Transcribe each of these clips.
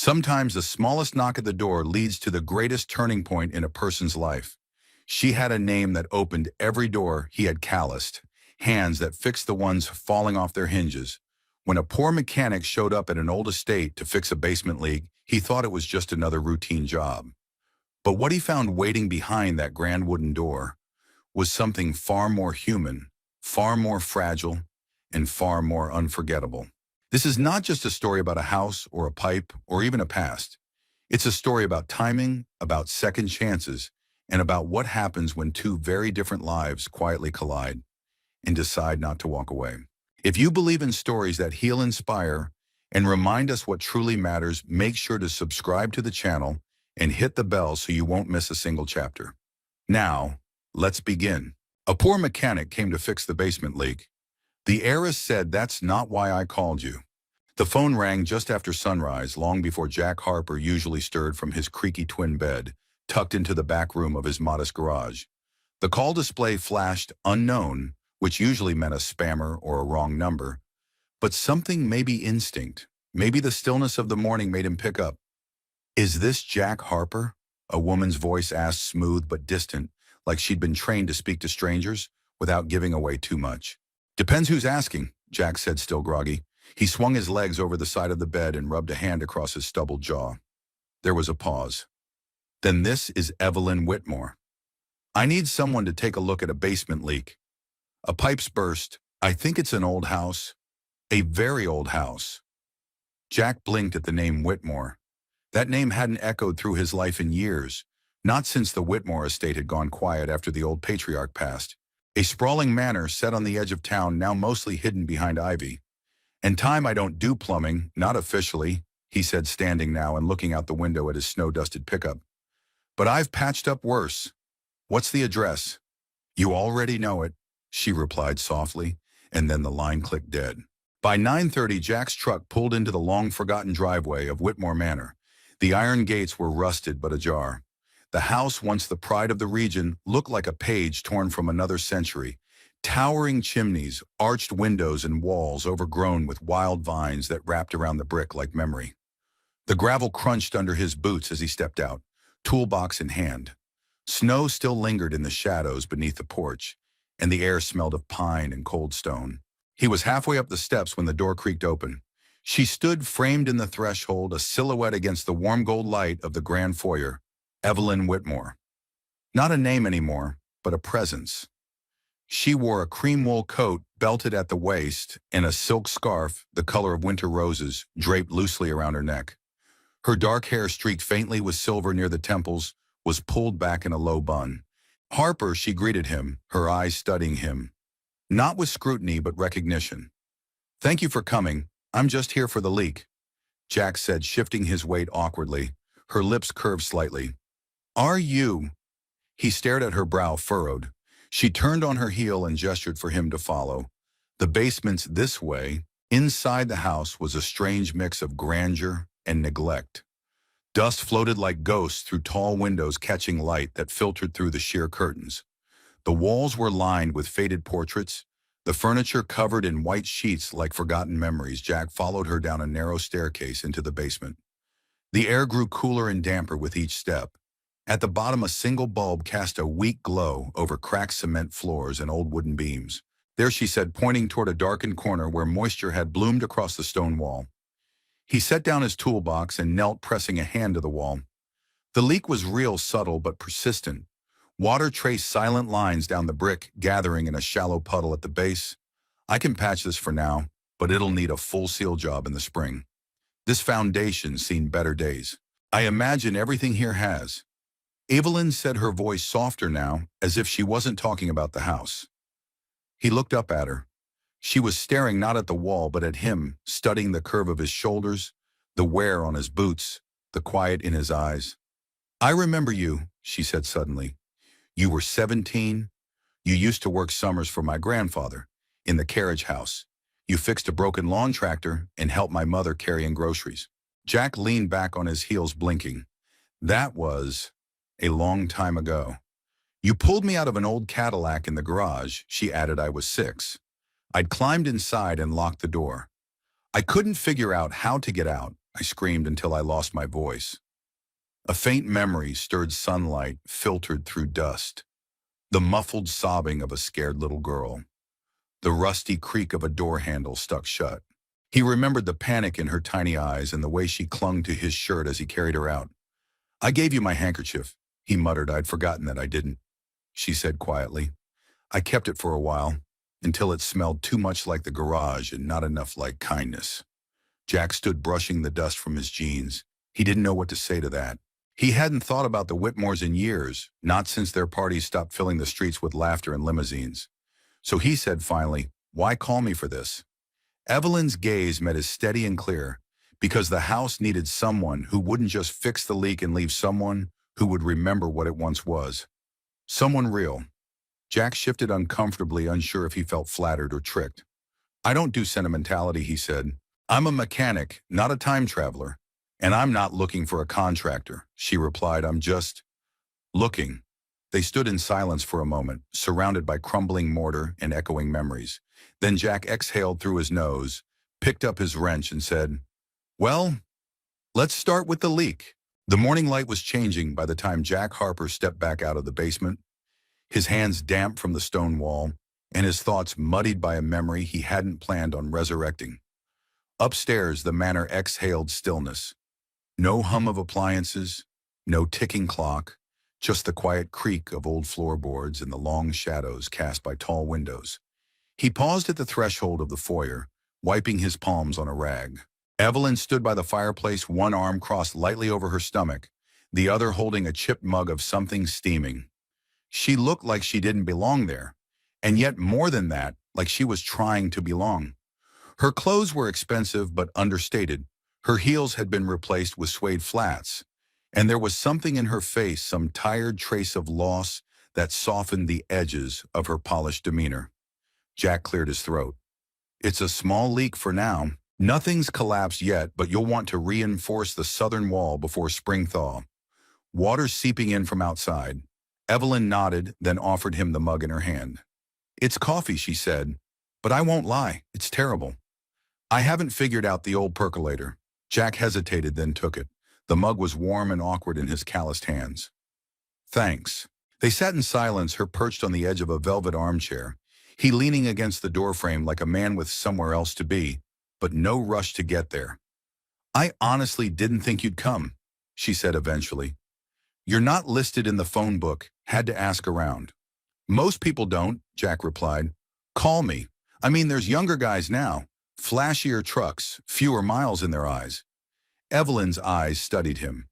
Sometimes the smallest knock at the door leads to the greatest turning point in a person's life. She had a name that opened every door he had calloused, hands that fixed the ones falling off their hinges. When a poor mechanic showed up at an old estate to fix a basement leak, he thought it was just another routine job. But what he found waiting behind that grand wooden door was something far more human, far more fragile, and far more unforgettable. This is not just a story about a house or a pipe or even a past. It's a story about timing, about second chances, and about what happens when two very different lives quietly collide and decide not to walk away. If you believe in stories that heal, inspire, and remind us what truly matters, make sure to subscribe to the channel and hit the bell so you won't miss a single chapter. Now, let's begin. A poor mechanic came to fix the basement leak. The heiress said, "That's not why I called you." The phone rang just after sunrise, long before Jack Harper usually stirred from his creaky twin bed, tucked into the back room of his modest garage. The call display flashed unknown, which usually meant a spammer or a wrong number. But something, maybe instinct, maybe the stillness of the morning, made him pick up. "Is this Jack Harper?" A woman's voice asked, smooth but distant, like she'd been trained to speak to strangers without giving away too much. "Depends who's asking," Jack said, still groggy. He swung his legs over the side of the bed and rubbed a hand across his stubbled jaw. There was a pause. "Then this is Evelyn Whitmore. I need someone to take a look at a basement leak. A pipe's burst. I think it's an old house. A very old house." Jack blinked at the name Whitmore. That name hadn't echoed through his life in years, not since the Whitmore estate had gone quiet after the old patriarch passed. A sprawling manor set on the edge of town, now mostly hidden behind ivy. "And time I don't do plumbing, not officially," he said, standing now and looking out the window at his snow-dusted pickup. "But I've patched up worse. What's the address?" "You already know it," she replied softly, and then the line clicked dead. By 9:30, Jack's truck pulled into the long-forgotten driveway of Whitmore Manor. The iron gates were rusted but ajar. The house, once the pride of the region, looked like a page torn from another century. Towering chimneys, arched windows, and walls overgrown with wild vines that wrapped around the brick like memory. The gravel crunched under his boots as he stepped out, toolbox in hand. Snow still lingered in the shadows beneath the porch, and the air smelled of pine and cold stone. He was halfway up the steps when the door creaked open. She stood framed in the threshold, a silhouette against the warm gold light of the grand foyer. Evelyn Whitmore. Not a name anymore, but a presence. She wore a cream wool coat belted at the waist and a silk scarf, the color of winter roses, draped loosely around her neck. Her dark hair, streaked faintly with silver near the temples, was pulled back in a low bun. "Harper," she greeted him, her eyes studying him. Not with scrutiny, but recognition. "Thank you for coming. I'm just here for the leak," Jack said, shifting his weight awkwardly. Her lips curved slightly. "Are you?" He stared at her, brow furrowed. She turned on her heel and gestured for him to follow. The basement's this way. Inside the house was a strange mix of grandeur and neglect. Dust floated like ghosts through tall windows, catching light that filtered through the sheer curtains. The walls were lined with faded portraits, the furniture covered in white sheets like forgotten memories. Jack followed her down a narrow staircase into the basement. The air grew cooler and damper with each step. At the bottom, a single bulb cast a weak glow over cracked cement floors and old wooden beams. "There," she said, pointing toward a darkened corner where moisture had bloomed across the stone wall. He set down his toolbox and knelt, pressing a hand to the wall. The leak was real, subtle but persistent. Water traced silent lines down the brick, gathering in a shallow puddle at the base. "I can patch this for now, but it'll need a full seal job in the spring. This foundation's seen better days. I imagine everything here has." Evelyn said, her voice softer now, as if she wasn't talking about the house. He looked up at her. She was staring not at the wall but at him, studying the curve of his shoulders, the wear on his boots, the quiet in his eyes. "I remember you," she said suddenly. "You were 17. You used to work summers for my grandfather, in the carriage house. You fixed a broken lawn tractor and helped my mother carrying groceries." Jack leaned back on his heels, blinking. "That was a long time ago. You pulled me out of an old Cadillac in the garage," she added. "I was 6. I'd climbed inside and locked the door. I couldn't figure out how to get out, I screamed until I lost my voice. A faint memory stirred sunlight filtered through dust. The muffled sobbing of a scared little girl. The rusty creak of a door handle stuck shut. He remembered the panic in her tiny eyes and the way she clung to his shirt as he carried her out. "I gave you my handkerchief," he muttered. "I'd forgotten that I didn't," she said quietly. "I kept it for a while, until it smelled too much like the garage and not enough like kindness." Jack stood brushing the dust from his jeans. He didn't know what to say to that. He hadn't thought about the Whitmores in years, not since their parties stopped filling the streets with laughter and limousines. So he said finally, "Why call me for this?" Evelyn's gaze met his steady and clear, because the house needed someone who wouldn't just fix the leak and leave someone who would remember what it once was. Someone real. Jack shifted uncomfortably, unsure if he felt flattered or tricked. "I don't do sentimentality," he said. "I'm a mechanic, not a time traveler. And I'm not looking for a contractor," she replied. "I'm just looking." They stood in silence for a moment, surrounded by crumbling mortar and echoing memories. Then Jack exhaled through his nose, picked up his wrench and said, "Well, let's start with the leak." The morning light was changing by the time Jack Harper stepped back out of the basement, his hands damp from the stone wall, and his thoughts muddied by a memory he hadn't planned on resurrecting. Upstairs, the manor exhaled stillness. No hum of appliances, no ticking clock, just the quiet creak of old floorboards and the long shadows cast by tall windows. He paused at the threshold of the foyer, wiping his palms on a rag. Evelyn stood by the fireplace, one arm crossed lightly over her stomach, the other holding a chipped mug of something steaming. She looked like she didn't belong there, and yet more than that, like she was trying to belong. Her clothes were expensive but understated. Her heels had been replaced with suede flats, and there was something in her face, some tired trace of loss that softened the edges of her polished demeanor. Jack cleared his throat. "It's a small leak for now. Nothing's collapsed yet, but you'll want to reinforce the southern wall before spring thaw. Water seeping in from outside." Evelyn nodded, then offered him the mug in her hand. "It's coffee," she said, "but I won't lie, it's terrible. I haven't figured out the old percolator." Jack hesitated, then took it. The mug was warm and awkward in his calloused hands. "Thanks." They sat in silence, her perched on the edge of a velvet armchair, he leaning against the doorframe like a man with somewhere else to be, but no rush to get there. "I honestly didn't think you'd come," she said eventually. "You're not listed in the phone book, had to ask around." "Most people don't," Jack replied. "Call me. I mean, there's younger guys now. Flashier trucks, fewer miles in their eyes." Evelyn's eyes studied him.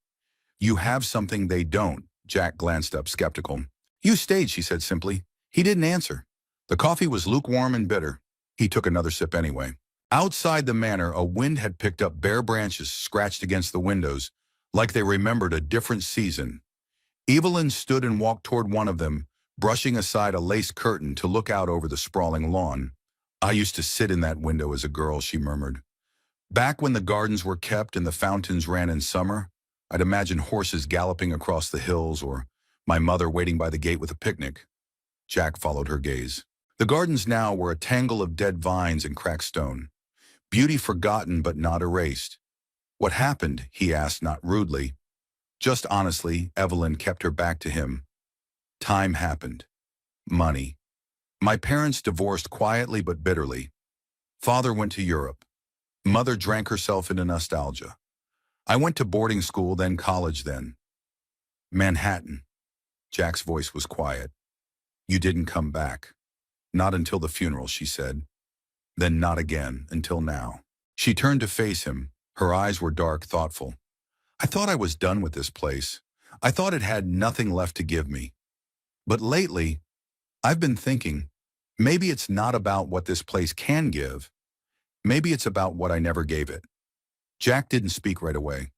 "You have something they don't." Jack glanced up, skeptical. "You stayed," she said simply. He didn't answer. The coffee was lukewarm and bitter. He took another sip anyway. Outside the manor, a wind had picked up bare branches scratched against the windows, like they remembered a different season. Evelyn stood and walked toward one of them, brushing aside a lace curtain to look out over the sprawling lawn. "I used to sit in that window as a girl," she murmured. "Back when the gardens were kept and the fountains ran in summer, I'd imagine horses galloping across the hills or my mother waiting by the gate with a picnic." Jack followed her gaze. The gardens now were a tangle of dead vines and cracked stone. Beauty forgotten but not erased. "What happened?" he asked, not rudely. Just honestly. Evelyn kept her back to him. "Time happened. Money. My parents divorced quietly but bitterly. Father went to Europe. Mother drank herself into nostalgia. I went to boarding school, then college, then Manhattan." Jack's voice was quiet. "You didn't come back." "Not until the funeral," she said. "Then not again, until now." She turned to face him. Her eyes were dark, thoughtful. "I thought I was done with this place. I thought it had nothing left to give me. But lately, I've been thinking, maybe it's not about what this place can give. Maybe it's about what I never gave it." Jack didn't speak right away.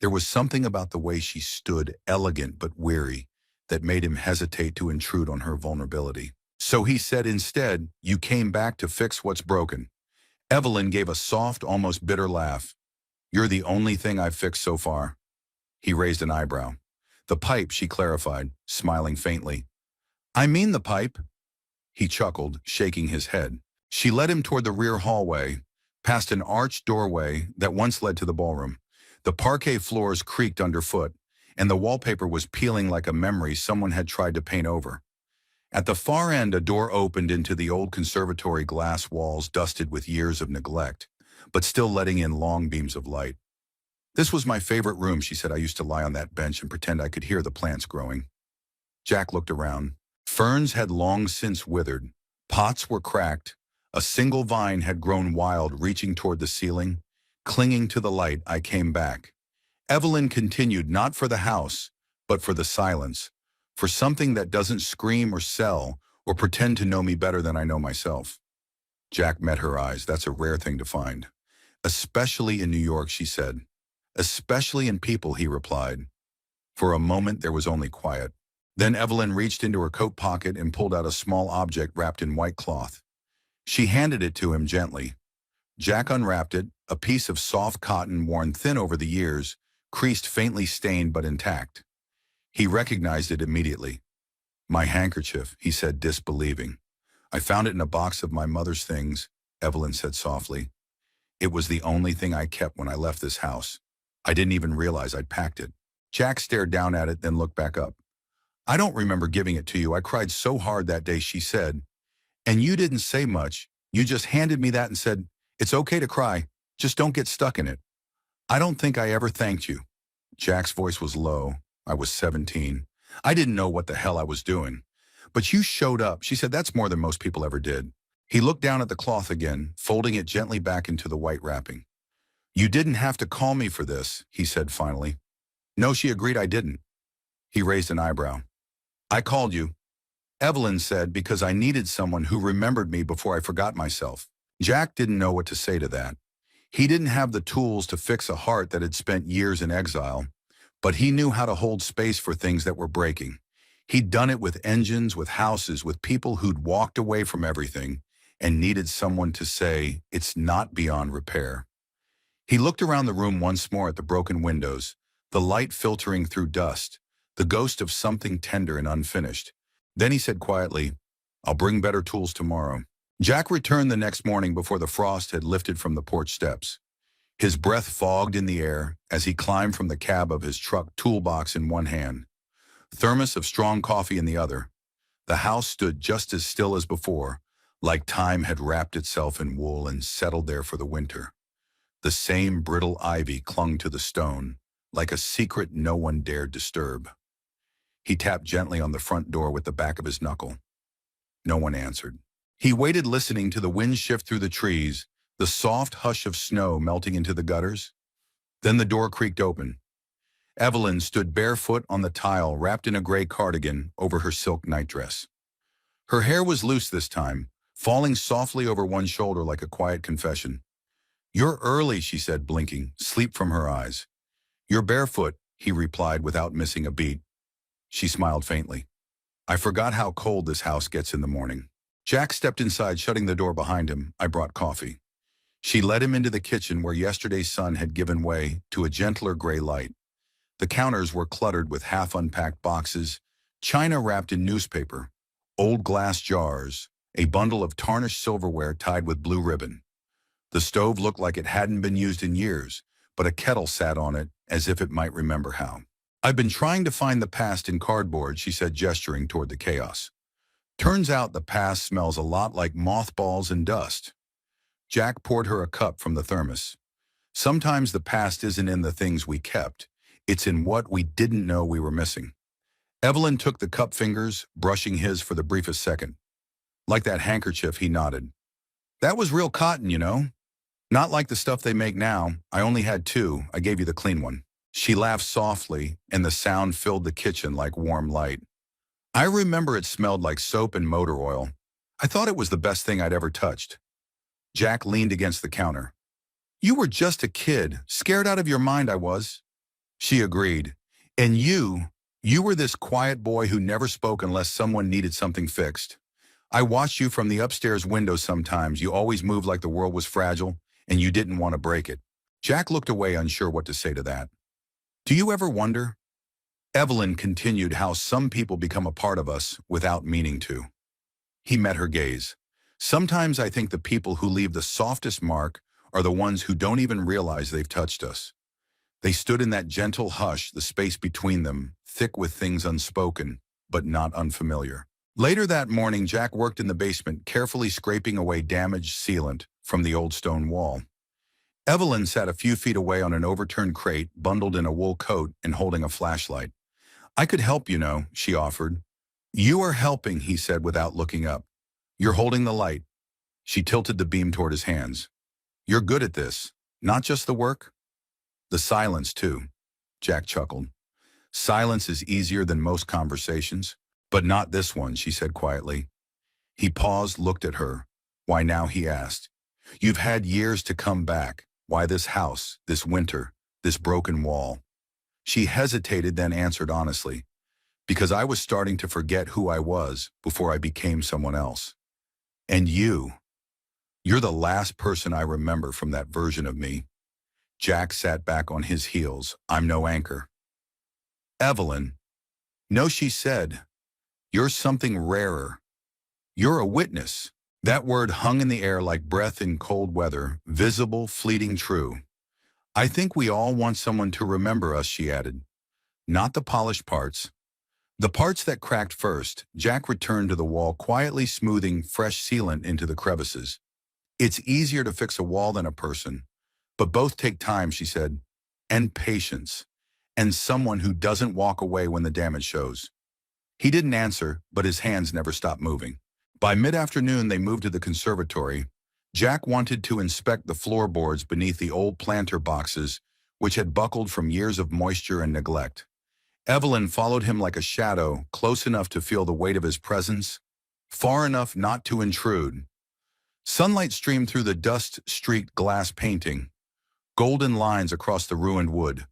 There was something about the way she stood, elegant but weary, that made him hesitate to intrude on her vulnerability. So he said instead, "You came back to fix what's broken." Evelyn gave a soft, almost bitter laugh. "You're the only thing I've fixed so far." He raised an eyebrow. "The pipe," she clarified, smiling faintly. "I mean the pipe." He chuckled, shaking his head. She led him toward the rear hallway, past an arched doorway that once led to the ballroom. The parquet floors creaked underfoot, and the wallpaper was peeling like a memory someone had tried to paint over. At the far end, a door opened into the old conservatory, glass walls dusted with years of neglect, but still letting in long beams of light. "This was my favorite room," she said. "I used to lie on that bench and pretend I could hear the plants growing." Jack looked around. Ferns had long since withered. Pots were cracked. A single vine had grown wild, reaching toward the ceiling. Clinging to the light, I came back. Evelyn continued, "Not for the house, but for the silence. For something that doesn't scream or sell or pretend to know me better than I know myself." Jack met her eyes. "That's a rare thing to find." "Especially in New York," she said. "Especially in people," he replied. For a moment there was only quiet. Then Evelyn reached into her coat pocket and pulled out a small object wrapped in white cloth. She handed it to him gently. Jack unwrapped it, a piece of soft cotton worn thin over the years, creased, faintly stained but intact. He recognized it immediately. "My handkerchief," he said, disbelieving. "I found it in a box of my mother's things," Evelyn said softly. "It was the only thing I kept when I left this house. I didn't even realize I'd packed it." Jack stared down at it, then looked back up. "I don't remember giving it to you. I cried so hard that day," she said. "And you didn't say much. You just handed me that and said, 'It's okay to cry. Just don't get stuck in it.' I don't think I ever thanked you." Jack's voice was low. "I was 17. I didn't know what the hell I was doing. But you showed up." She said, "That's more than most people ever did." He looked down at the cloth again, folding it gently back into the white wrapping. "You didn't have to call me for this," he said finally. "No," she agreed, "I didn't." He raised an eyebrow. "I called you," Evelyn said, "because I needed someone who remembered me before I forgot myself." Jack didn't know what to say to that. He didn't have the tools to fix a heart that had spent years in exile, but he knew how to hold space for things that were breaking. He'd done it with engines, with houses, with people who'd walked away from everything and needed someone to say, "It's not beyond repair." He looked around the room once more at the broken windows, the light filtering through dust, the ghost of something tender and unfinished. Then he said quietly, "I'll bring better tools tomorrow." Jack returned the next morning before the frost had lifted from the porch steps. His breath fogged in the air as he climbed from the cab of his truck, toolbox in one hand, thermos of strong coffee in the other. The house stood just as still as before, like time had wrapped itself in wool and settled there for the winter. The same brittle ivy clung to the stone, like a secret no one dared disturb. He tapped gently on the front door with the back of his knuckle. No one answered. He waited, listening to the wind shift through the trees, the soft hush of snow melting into the gutters. Then the door creaked open. Evelyn stood barefoot on the tile, wrapped in a gray cardigan over her silk nightdress. Her hair was loose this time, falling softly over one shoulder like a quiet confession. "You're early," she said, blinking, sleep from her eyes. "You're barefoot," he replied without missing a beat. She smiled faintly. "I forgot how cold this house gets in the morning." Jack stepped inside, shutting the door behind him. "I brought coffee." She led him into the kitchen where yesterday's sun had given way to a gentler gray light. The counters were cluttered with half-unpacked boxes, china wrapped in newspaper, old glass jars, a bundle of tarnished silverware tied with blue ribbon. The stove looked like it hadn't been used in years, but a kettle sat on it as if it might remember how. "I've been trying to find the past in cardboard," she said, gesturing toward the chaos. "Turns out the past smells a lot like mothballs and dust." Jack poured her a cup from the thermos. "Sometimes the past isn't in the things we kept. It's in what we didn't know we were missing." Evelyn took the cup fingers, brushing his for the briefest second. "Like that handkerchief," he nodded. "That was real cotton, you know. Not like the stuff they make now. I only had two. I gave you the clean one." She laughed softly, and the sound filled the kitchen like warm light. "I remember it smelled like soap and motor oil. I thought it was the best thing I'd ever touched." Jack leaned against the counter. "You were just a kid, scared out of your mind, I was." She agreed. "And you were this quiet boy who never spoke unless someone needed something fixed. I watched you from the upstairs window sometimes. You always moved like the world was fragile, and you didn't want to break it." Jack looked away, unsure what to say to that. "Do you ever wonder," Evelyn continued, "how some people become a part of us without meaning to?" He met her gaze. "Sometimes I think the people who leave the softest mark are the ones who don't even realize they've touched us." They stood in that gentle hush, the space between them, thick with things unspoken, but not unfamiliar. Later that morning, Jack worked in the basement, carefully scraping away damaged sealant from the old stone wall. Evelyn sat a few feet away on an overturned crate, bundled in a wool coat and holding a flashlight. "I could help, you know," she offered. "You are helping," he said without looking up. "You're holding the light." She tilted the beam toward his hands. "You're good at this. Not just the work?" "The silence, too," Jack chuckled. "Silence is easier than most conversations, but not this one," she said quietly. He paused, looked at her. "Why now?" he asked. "You've had years to come back. Why this house, this winter, this broken wall?" She hesitated, then answered honestly. "Because I was starting to forget who I was before I became someone else. And you're the last person I remember from that version of me." Jack sat back on his heels. "I'm no anchor." "Evelyn." "No," she said. "You're something rarer. You're a witness." That word hung in the air like breath in cold weather, visible, fleeting, true. "I think we all want someone to remember us," she added. "Not the polished parts. The parts that cracked first." Jack returned to the wall, quietly smoothing fresh sealant into the crevices. "It's easier to fix a wall than a person, but both take time," she said. "And patience. And someone who doesn't walk away when the damage shows." He didn't answer, but his hands never stopped moving. By mid-afternoon, they moved to the conservatory. Jack wanted to inspect the floorboards beneath the old planter boxes, which had buckled from years of moisture and neglect. Evelyn followed him like a shadow, close enough to feel the weight of his presence, far enough not to intrude. Sunlight streamed through the dust-streaked glass painting, golden lines across the ruined wood.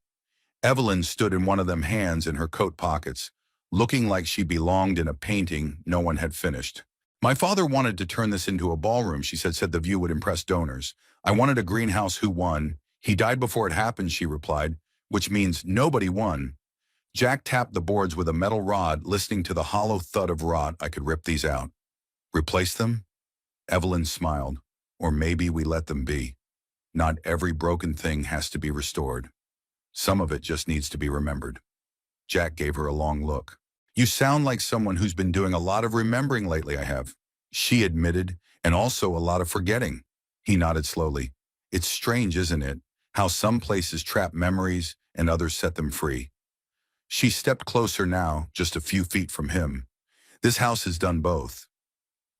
Evelyn stood in one of them, hands in her coat pockets, looking like she belonged in a painting no one had finished. "My father wanted to turn this into a ballroom," she said the view would impress donors. "I wanted a greenhouse. Who won? He died before it happened," she replied, "which means nobody won." Jack tapped the boards with a metal rod, listening to the hollow thud of rot. "I could rip these out." "Replace them?" Evelyn smiled. "Or maybe we let them be. Not every broken thing has to be restored. Some of it just needs to be remembered." Jack gave her a long look. "You sound like someone who's been doing a lot of remembering lately." "I have," she admitted, "and also a lot of forgetting." He nodded slowly. "It's strange, isn't it, how some places trap memories and others set them free." She stepped closer now, just a few feet from him. "This house has done both."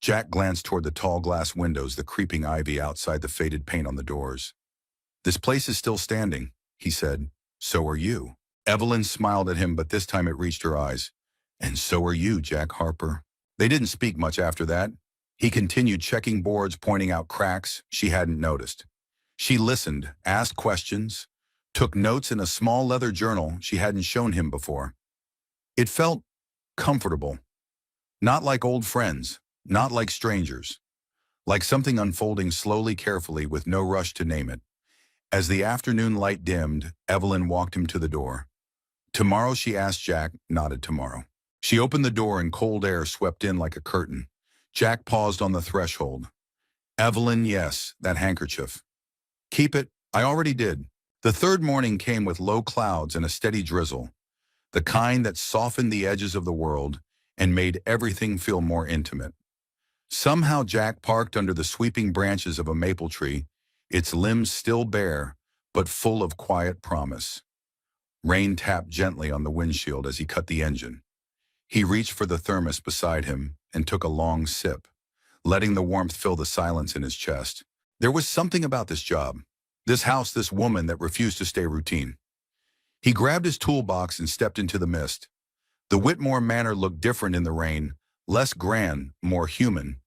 Jack glanced toward the tall glass windows, the creeping ivy outside, the faded paint on the doors. "This place is still standing," he said. "So are you." Evelyn smiled at him, but this time it reached her eyes. "And so are you, Jack Harper." They didn't speak much after that. He continued checking boards, pointing out cracks she hadn't noticed. She listened, asked questions, took notes in a small leather journal she hadn't shown him before. It felt comfortable. Not like old friends, not like strangers. Like something unfolding slowly, carefully, with no rush to name it. As the afternoon light dimmed, Evelyn walked him to the door. "Tomorrow?" she asked. Jack nodded. "Tomorrow." She opened the door and cold air swept in like a curtain. Jack paused on the threshold. "Evelyn, yes, that handkerchief. Keep it." "I already did." The third morning came with low clouds and a steady drizzle, the kind that softened the edges of the world and made everything feel more intimate. Somehow Jack parked under the sweeping branches of a maple tree, its limbs still bare, but full of quiet promise. Rain tapped gently on the windshield as he cut the engine. He reached for the thermos beside him and took a long sip, letting the warmth fill the silence in his chest. There was something about this job, this house, this woman that refused to stay routine. He grabbed his toolbox and stepped into the mist. The Whitmore Manor looked different in the rain, less grand, more human.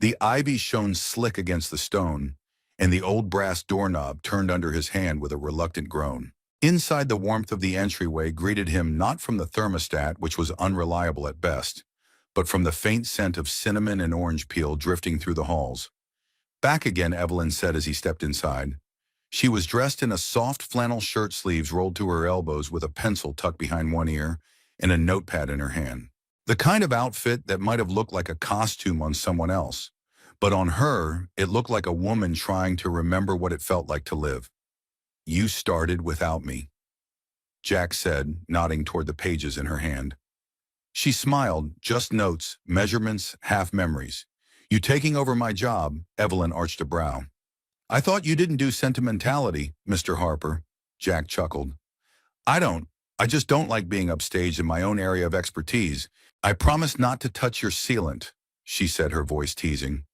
The ivy shone slick against the stone, and the old brass doorknob turned under his hand with a reluctant groan. Inside, the warmth of the entryway greeted him not from the thermostat, which was unreliable at best, but from the faint scent of cinnamon and orange peel drifting through the halls. "Back again," Evelyn said as he stepped inside. She was dressed in a soft flannel shirt, sleeves rolled to her elbows, with a pencil tucked behind one ear and a notepad in her hand. The kind of outfit that might have looked like a costume on someone else, but on her, it looked like a woman trying to remember what it felt like to live. You started without me, Jack said, nodding toward the pages in her hand. She smiled, just notes, measurements, half memories. You taking over my job, Evelyn arched a brow. I thought you didn't do sentimentality, Mr. Harper, Jack chuckled. I don't. I just don't like being upstaged in my own area of expertise. I promise not to touch your sealant, she said, her voice teasing.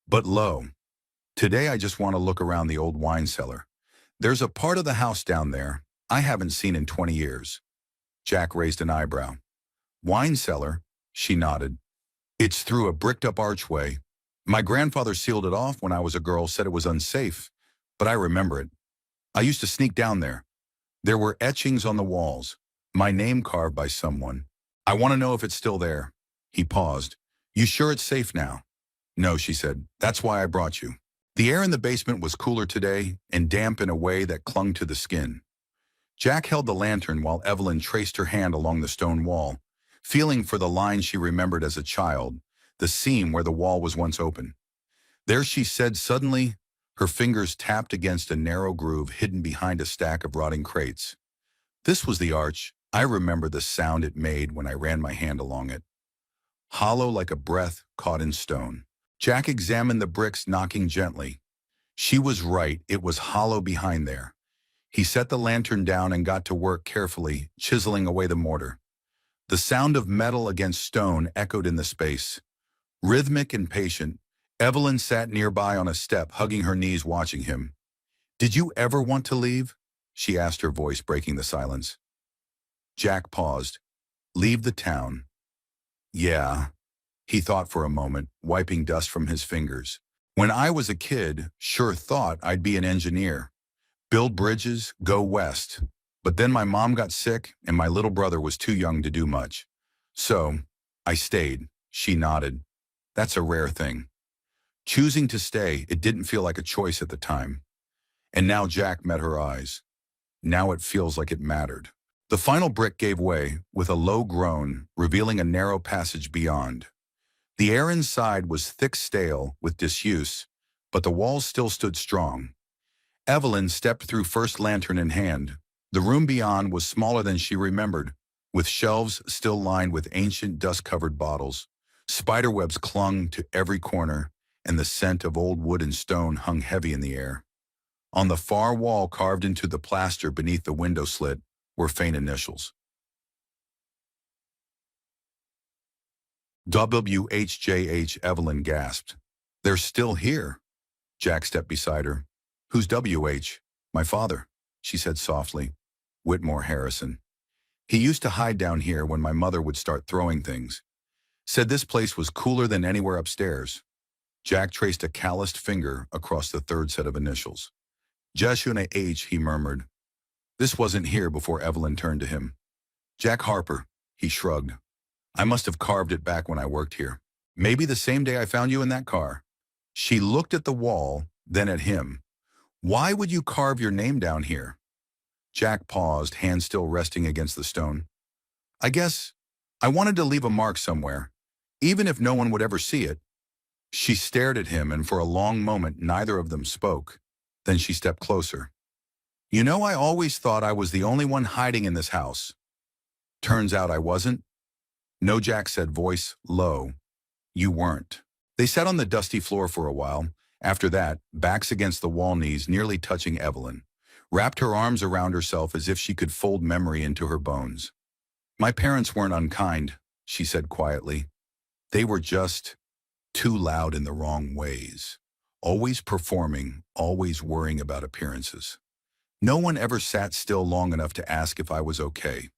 But low. Today I just want to look around the old wine cellar. There's a part of the house down there I haven't seen in 20 years. Jack raised an eyebrow. Wine cellar? She nodded. It's through a bricked-up archway. My grandfather sealed it off when I was a girl, said it was unsafe, but I remember it. I used to sneak down there. There were etchings on the walls, my name carved by someone. I want to know if it's still there. He paused. You sure it's safe now? No, she said. That's why I brought you. The air in the basement was cooler today and damp in a way that clung to the skin. Jack held the lantern while Evelyn traced her hand along the stone wall, feeling for the line she remembered as a child, the seam where the wall was once open. There she said suddenly, her fingers tapped against a narrow groove hidden behind a stack of rotting crates. This was the arch. I remember the sound it made when I ran my hand along it. Hollow like a breath caught in stone. Jack examined the bricks, knocking gently. She was right, it was hollow behind there. He set the lantern down and got to work carefully, chiseling away the mortar. The sound of metal against stone echoed in the space. Rhythmic and patient, Evelyn sat nearby on a step, hugging her knees, watching him. Did you ever want to leave? She asked, her voice breaking the silence. Jack paused. Leave the town. Yeah, he thought for a moment, wiping dust from his fingers. When I was a kid, sure thought I'd be an engineer. Build bridges, go west. But then my mom got sick and my little brother was too young to do much. So, I stayed. She nodded. That's a rare thing. Choosing to stay, it didn't feel like a choice at the time. And now Jack met her eyes. Now it feels like it mattered. The final brick gave way, with a low groan, revealing a narrow passage beyond. The air inside was thick, stale, with disuse, but the walls still stood strong. Evelyn stepped through, first lantern in hand. The room beyond was smaller than she remembered, with shelves still lined with ancient dust-covered bottles. Spiderwebs clung to every corner, and the scent of old wood and stone hung heavy in the air. On the far wall, carved into the plaster beneath the window slit, were faint initials. WHJH, Evelyn gasped. They're still here. Jack stepped beside her. Who's WH? My father, she said softly. Whitmore Harrison. He used to hide down here when my mother would start throwing things. Said this place was cooler than anywhere upstairs. Jack traced a calloused finger across the third set of initials. Jeshuna H, he murmured. This wasn't here before Evelyn turned to him. Jack Harper, he shrugged. I must have carved it back when I worked here. Maybe the same day I found you in that car. She looked at the wall, then at him. Why would you carve your name down here? Jack paused, hand still resting against the stone. I guess I wanted to leave a mark somewhere, even if no one would ever see it. She stared at him, and for a long moment neither of them spoke. Then she stepped closer. You know, I always thought I was the only one hiding in this house. Turns out I wasn't. No, Jack said, voice low. You weren't. They sat on the dusty floor for a while. After that, backs against the wall, knees nearly touching, Evelyn wrapped her arms around herself as if she could fold memory into her bones. My parents weren't unkind, she said quietly. They were just too loud in the wrong ways. Always performing, always worrying about appearances. No one ever sat still long enough to ask if I was okay.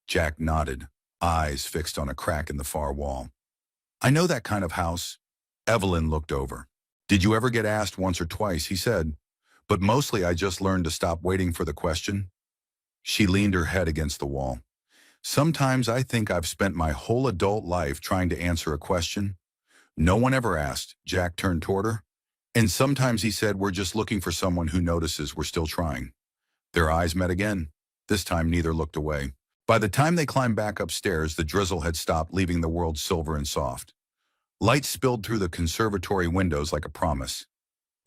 Jack nodded, eyes fixed on a crack in the far wall. I know that kind of house. Evelyn looked over. Did you ever get asked once or twice, he said. But mostly I just learned to stop waiting for the question. She leaned her head against the wall. Sometimes I think I've spent my whole adult life trying to answer a question. No one ever asked. Jack turned toward her. And sometimes, he said, we're just looking for someone who notices we're still trying. Their eyes met again. This time neither looked away. By the time they climbed back upstairs, the drizzle had stopped, leaving the world silver and soft. Light spilled through the conservatory windows like a promise.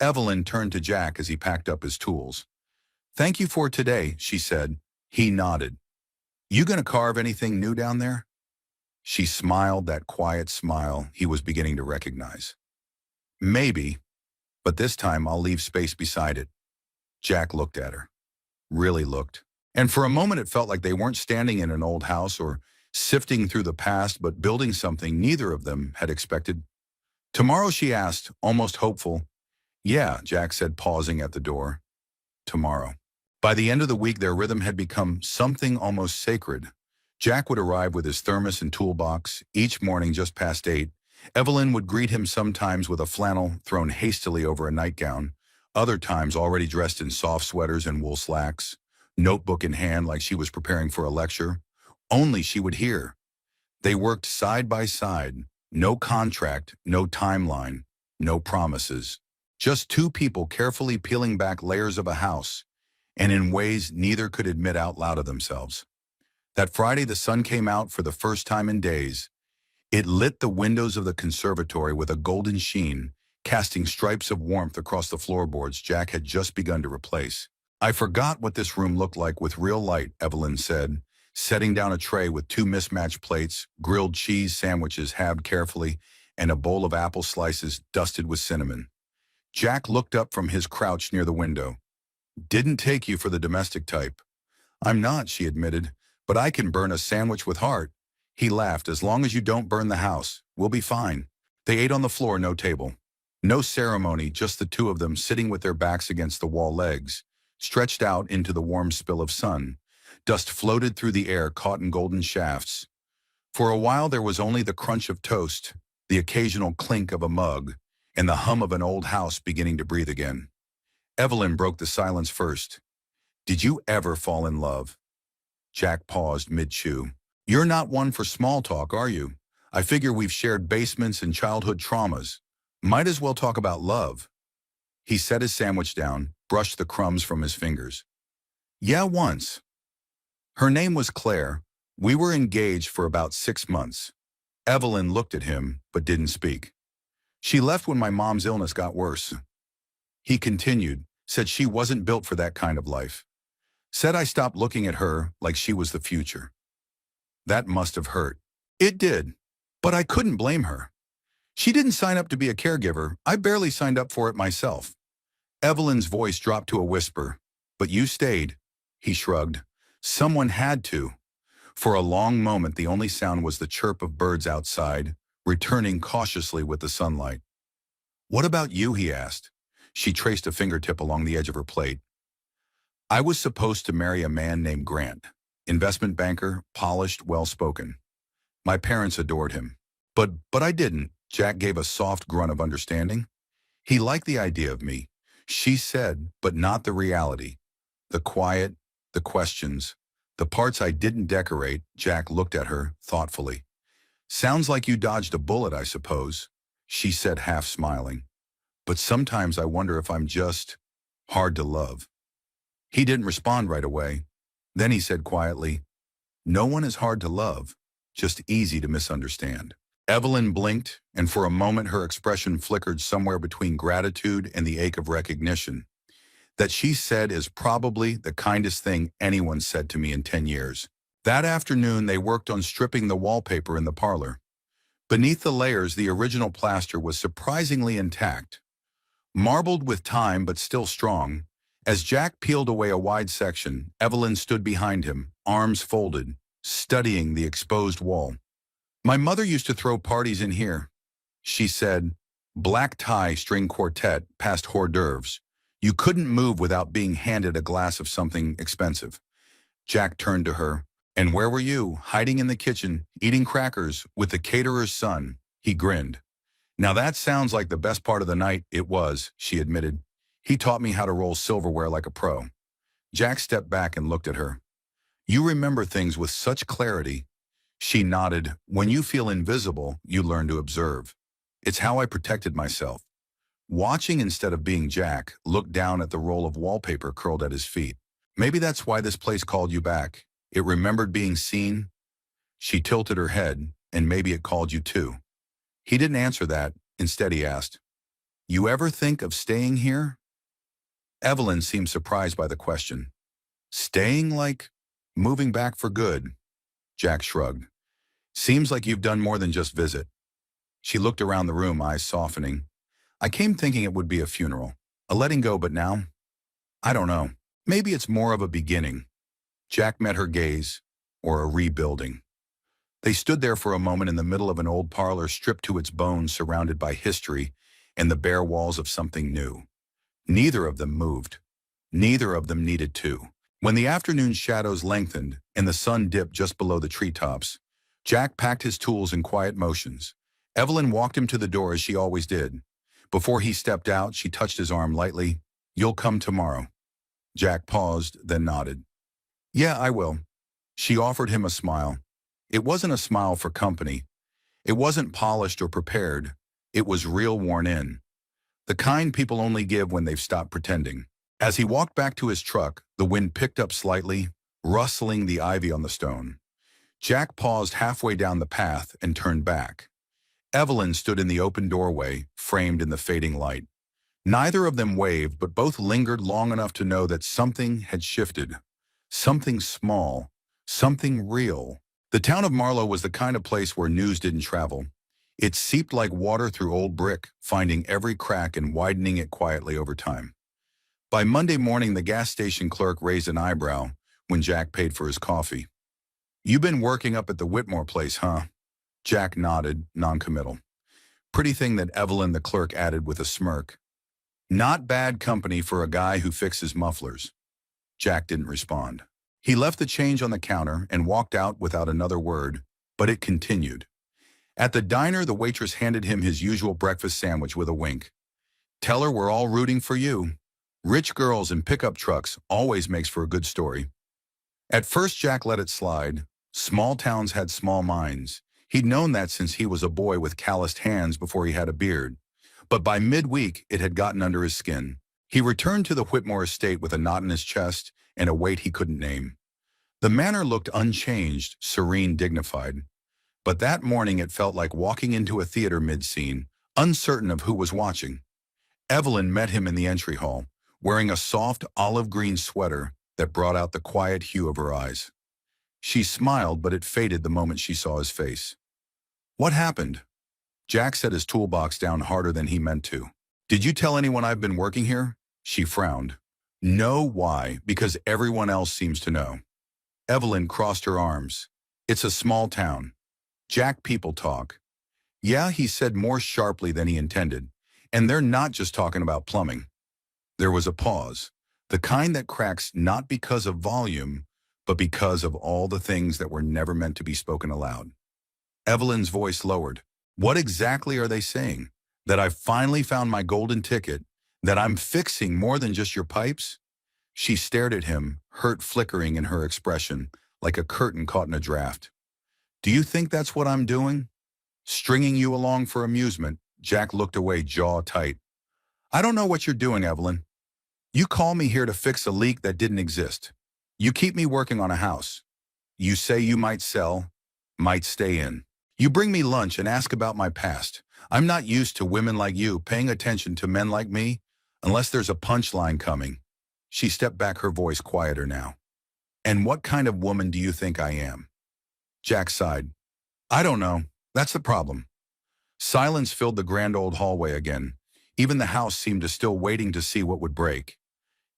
Evelyn turned to Jack as he packed up his tools. Thank you for today, she said. He nodded. You gonna carve anything new down there? She smiled that quiet smile he was beginning to recognize. Maybe, but this time I'll leave space beside it. Jack looked at her. Really looked. And for a moment it felt like they weren't standing in an old house or sifting through the past, but building something neither of them had expected. Tomorrow, she asked, almost hopeful. Yeah, Jack said, pausing at the door. Tomorrow. By the end of the week, their rhythm had become something almost sacred. Jack would arrive with his thermos and toolbox, each morning just past 8. Evelyn would greet him sometimes with a flannel thrown hastily over a nightgown, other times already dressed in soft sweaters and wool slacks, notebook in hand like she was preparing for a lecture. Only she would hear. They worked side by side, no contract, no timeline, no promises. Just two people carefully peeling back layers of a house, and in ways neither could admit out loud of themselves. That Friday the sun came out for the first time in days. It lit the windows of the conservatory with a golden sheen, casting stripes of warmth across the floorboards Jack had just begun to replace. I forgot what this room looked like with real light, Evelyn said, setting down a tray with two mismatched plates, grilled cheese sandwiches halved carefully, and a bowl of apple slices dusted with cinnamon. Jack looked up from his crouch near the window. Didn't take you for the domestic type. I'm not, she admitted, but I can burn a sandwich with heart. He laughed. As long as you don't burn the house, we'll be fine. They ate on the floor, no table. No ceremony, just the two of them sitting with their backs against the wall, legs stretched out into the warm spill of sun. Dust floated through the air, caught in golden shafts. For a while there was only the crunch of toast, the occasional clink of a mug, and the hum of an old house beginning to breathe again. Evelyn broke the silence first. Did you ever fall in love? Jack paused mid-chew. You're not one for small talk, are you? I figure we've shared basements and childhood traumas. Might as well talk about love. He set his sandwich down, brushed the crumbs from his fingers. Yeah, once. Her name was Claire. We were engaged for about 6 months. Evelyn looked at him, but didn't speak. She left when my mom's illness got worse. He continued, said she wasn't built for that kind of life. Said I stopped looking at her like she was the future. That must have hurt. It did, but I couldn't blame her. She didn't sign up to be a caregiver. I barely signed up for it myself. Evelyn's voice dropped to a whisper. But you stayed. He shrugged. Someone had to. For a long moment, the only sound was the chirp of birds outside, returning cautiously with the sunlight. What about you, he asked. She traced a fingertip along the edge of her plate. I was supposed to marry a man named Grant. Investment banker, polished, well-spoken. My parents adored him. But I didn't. Jack gave a soft grunt of understanding. He liked the idea of me, she said, but not the reality. The quiet, the questions, the parts I didn't decorate. Jack looked at her thoughtfully. Sounds like you dodged a bullet, I suppose, she said, half smiling. But sometimes I wonder if I'm just hard to love. He didn't respond right away. Then he said quietly, no one is hard to love, just easy to misunderstand. Evelyn blinked, and for a moment her expression flickered somewhere between gratitude and the ache of recognition. That she said is probably the kindest thing anyone said to me in 10 years. That afternoon they worked on stripping the wallpaper in the parlor. Beneath the layers, the original plaster was surprisingly intact. Marbled with time but still strong. As Jack peeled away a wide section, Evelyn stood behind him, arms folded, studying the exposed wall. My mother used to throw parties in here, she said. Black tie string quartet past hors d'oeuvres. You couldn't move without being handed a glass of something expensive. Jack turned to her. And where were you? Hiding in the kitchen, eating crackers with the caterer's son. He grinned. Now that sounds like the best part of the night. It was, she admitted. He taught me how to roll silverware like a pro. Jack stepped back and looked at her. You remember things with such clarity. She nodded. When you feel invisible, you learn to observe. It's how I protected myself. Watching instead of being. Jack looked down at the roll of wallpaper curled at his feet. Maybe that's why this place called you back. It remembered being seen. She tilted her head, and maybe it called you too. He didn't answer that. Instead he asked, you ever think of staying here? Evelyn seemed surprised by the question. Staying like moving back for good? Jack shrugged. Seems like you've done more than just visit. She looked around the room, eyes softening. I came thinking it would be a funeral. A letting go, but now? I don't know. Maybe it's more of a beginning. Jack met her gaze, or a rebuilding. They stood there for a moment in the middle of an old parlor stripped to its bones, surrounded by history and the bare walls of something new. Neither of them moved. Neither of them needed to. When the afternoon shadows lengthened and the sun dipped just below the treetops, Jack packed his tools in quiet motions. Evelyn walked him to the door as she always did. Before he stepped out, she touched his arm lightly. You'll come tomorrow. Jack paused, then nodded. Yeah, I will. She offered him a smile. It wasn't a smile for company. It wasn't polished or prepared. It was real, worn in. The kind people only give when they've stopped pretending. As he walked back to his truck, the wind picked up slightly, rustling the ivy on the stone. Jack paused halfway down the path and turned back. Evelyn stood in the open doorway, framed in the fading light. Neither of them waved, but both lingered long enough to know that something had shifted. Something small, something real. The town of Marlow was the kind of place where news didn't travel. It seeped like water through old brick, finding every crack and widening it quietly over time. By Monday morning, the gas station clerk raised an eyebrow when Jack paid for his coffee. "You've been working up at the Whitmore place, huh?" Jack nodded, noncommittal. Pretty thing that Evelyn the clerk added with a smirk. Not bad company for a guy who fixes mufflers. Jack didn't respond. He left the change on the counter and walked out without another word, but it continued. At the diner, the waitress handed him his usual breakfast sandwich with a wink. "Tell her we're all rooting for you. Rich girls in pickup trucks always makes for a good story." At first, Jack let it slide. Small towns had small minds. He'd known that since he was a boy with calloused hands before he had a beard. But by midweek, it had gotten under his skin. He returned to the Whitmore estate with a knot in his chest and a weight he couldn't name. The manor looked unchanged, serene, dignified. But that morning it felt like walking into a theater mid-scene, uncertain of who was watching. Evelyn met him in the entry hall, wearing a soft olive-green sweater that brought out the quiet hue of her eyes. She smiled, but it faded the moment she saw his face. "What happened?" Jack set his toolbox down harder than he meant to. "Did you tell anyone I've been working here?" She frowned. "No, why? Because everyone else seems to know." Evelyn crossed her arms. "It's a small town. Jack, people talk." "Yeah," he said more sharply than he intended. "And they're not just talking about plumbing." There was a pause, the kind that cracks not because of volume, but because of all the things that were never meant to be spoken aloud. Evelyn's voice lowered. "What exactly are they saying? That I've finally found my golden ticket? That I'm fixing more than just your pipes?" She stared at him, hurt flickering in her expression, like a curtain caught in a draft. "Do you think that's what I'm doing? Stringing you along for amusement?" Jack looked away, jaw tight. "I don't know what you're doing, Evelyn. You call me here to fix a leak that didn't exist. You keep me working on a house. You say you might sell, might stay in. You bring me lunch and ask about my past. I'm not used to women like you paying attention to men like me, unless there's a punchline coming." She stepped back, her voice quieter now. "And what kind of woman do you think I am?" Jack sighed. "I don't know. That's the problem." Silence filled the grand old hallway again. Even the house seemed to still waiting to see what would break.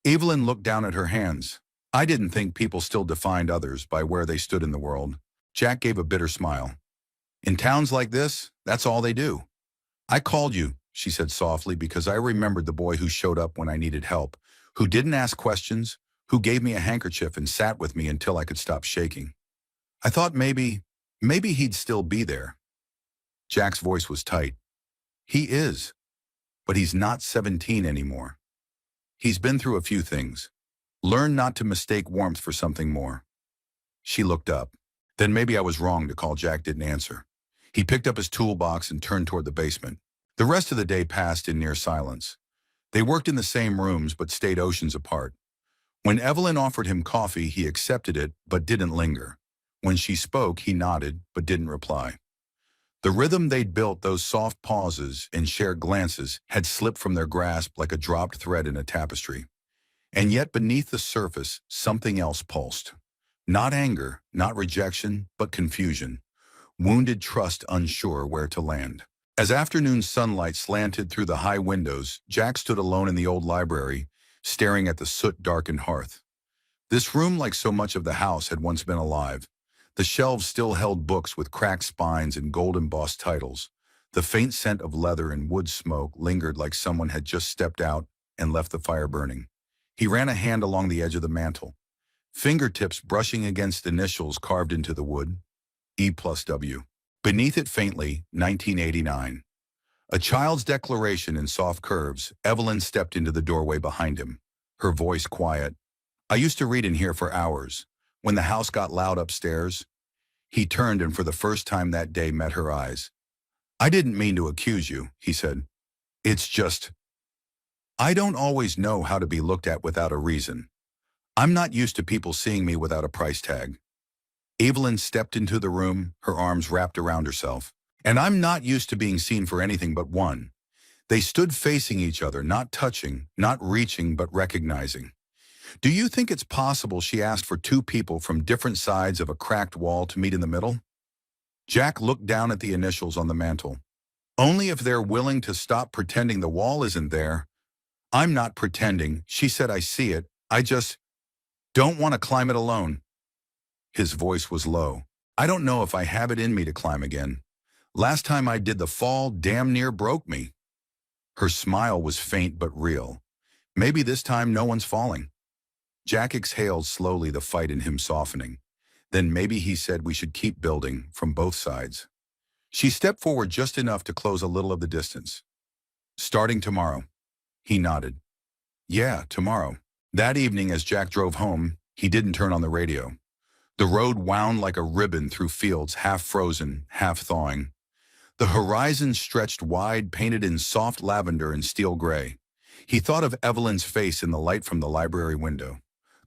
Evelyn looked down at her hands. "I didn't think people still defined others by where they stood in the world." Jack gave a bitter smile. "In towns like this, that's all they do." "I called you," she said softly, "because I remembered the boy who showed up when I needed help, who didn't ask questions, who gave me a handkerchief and sat with me until I could stop shaking. I thought maybe he'd still be there." Jack's voice was tight. "He is, but he's not 17 anymore. He's been through a few things. Learn not to mistake warmth for something more." She looked up. Then maybe I was wrong to call. Jack didn't answer. He picked up his toolbox and turned toward the basement. The rest of the day passed in near silence. They worked in the same rooms but stayed oceans apart. When Evelyn offered him coffee, he accepted it but didn't linger. When she spoke, he nodded but didn't reply. The rhythm they'd built, those soft pauses and shared glances, had slipped from their grasp like a dropped thread in a tapestry. And yet beneath the surface, something else pulsed. Not anger, not rejection, but confusion. Wounded trust unsure where to land. As afternoon sunlight slanted through the high windows, Jack stood alone in the old library, staring at the soot-darkened hearth. This room, like so much of the house, had once been alive. The shelves still held books with cracked spines and gold-embossed titles. The faint scent of leather and wood smoke lingered like someone had just stepped out and left the fire burning. He ran a hand along the edge of the mantel, fingertips brushing against initials carved into the wood, E+W. Beneath it faintly, 1989. A child's declaration in soft curves, Evelyn stepped into the doorway behind him, her voice quiet. I used to read in here for hours. When the house got loud upstairs, he turned and for the first time that day met her eyes. I didn't mean to accuse you, he said. It's just, I don't always know how to be looked at without a reason. I'm not used to people seeing me without a price tag. Evelyn stepped into the room, her arms wrapped around herself. And I'm not used to being seen for anything but one. They stood facing each other, not touching, not reaching, but recognizing. Do you think it's possible she asked for two people from different sides of a cracked wall to meet in the middle? Jack looked down at the initials on the mantel. Only if they're willing to stop pretending the wall isn't there. I'm not pretending, she said. I see it. I just don't want to climb it alone. His voice was low. I don't know if I have it in me to climb again. Last time I did the fall damn near broke me. Her smile was faint but real. Maybe this time no one's falling. Jack exhaled slowly, the fight in him softening. Then maybe he said we should keep building from both sides. She stepped forward just enough to close a little of the distance. Starting tomorrow. He nodded. Yeah, tomorrow. That evening as Jack drove home, he didn't turn on the radio. The road wound like a ribbon through fields, half frozen, half thawing. The horizon stretched wide, painted in soft lavender and steel gray. He thought of Evelyn's face in the light from the library window.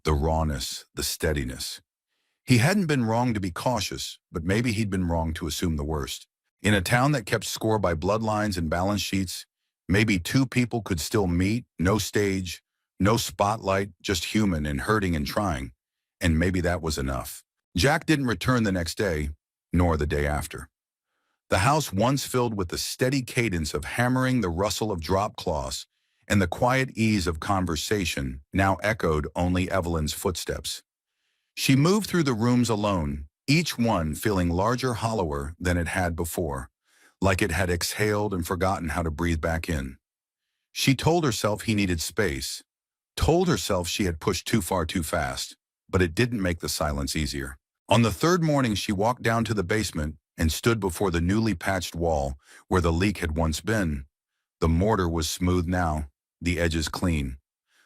The rawness, the steadiness. He hadn't been wrong to be cautious, but maybe he'd been wrong to assume the worst. In a town that kept score by bloodlines and balance sheets, maybe two people could still meet, no stage, no spotlight, just human and hurting and trying. And maybe that was enough. Jack didn't return the next day, nor the day after. The house, once filled with the steady cadence of hammering, the rustle of drop cloths, and the quiet ease of conversation, now echoed only Evelyn's footsteps. She moved through the rooms alone, each one feeling larger, hollower than it had before, like it had exhaled and forgotten how to breathe back in. She told herself he needed space, told herself she had pushed too far too fast, but it didn't make the silence easier. On the third morning, she walked down to the basement and stood before the newly patched wall where the leak had once been. The mortar was smooth now, the edges clean.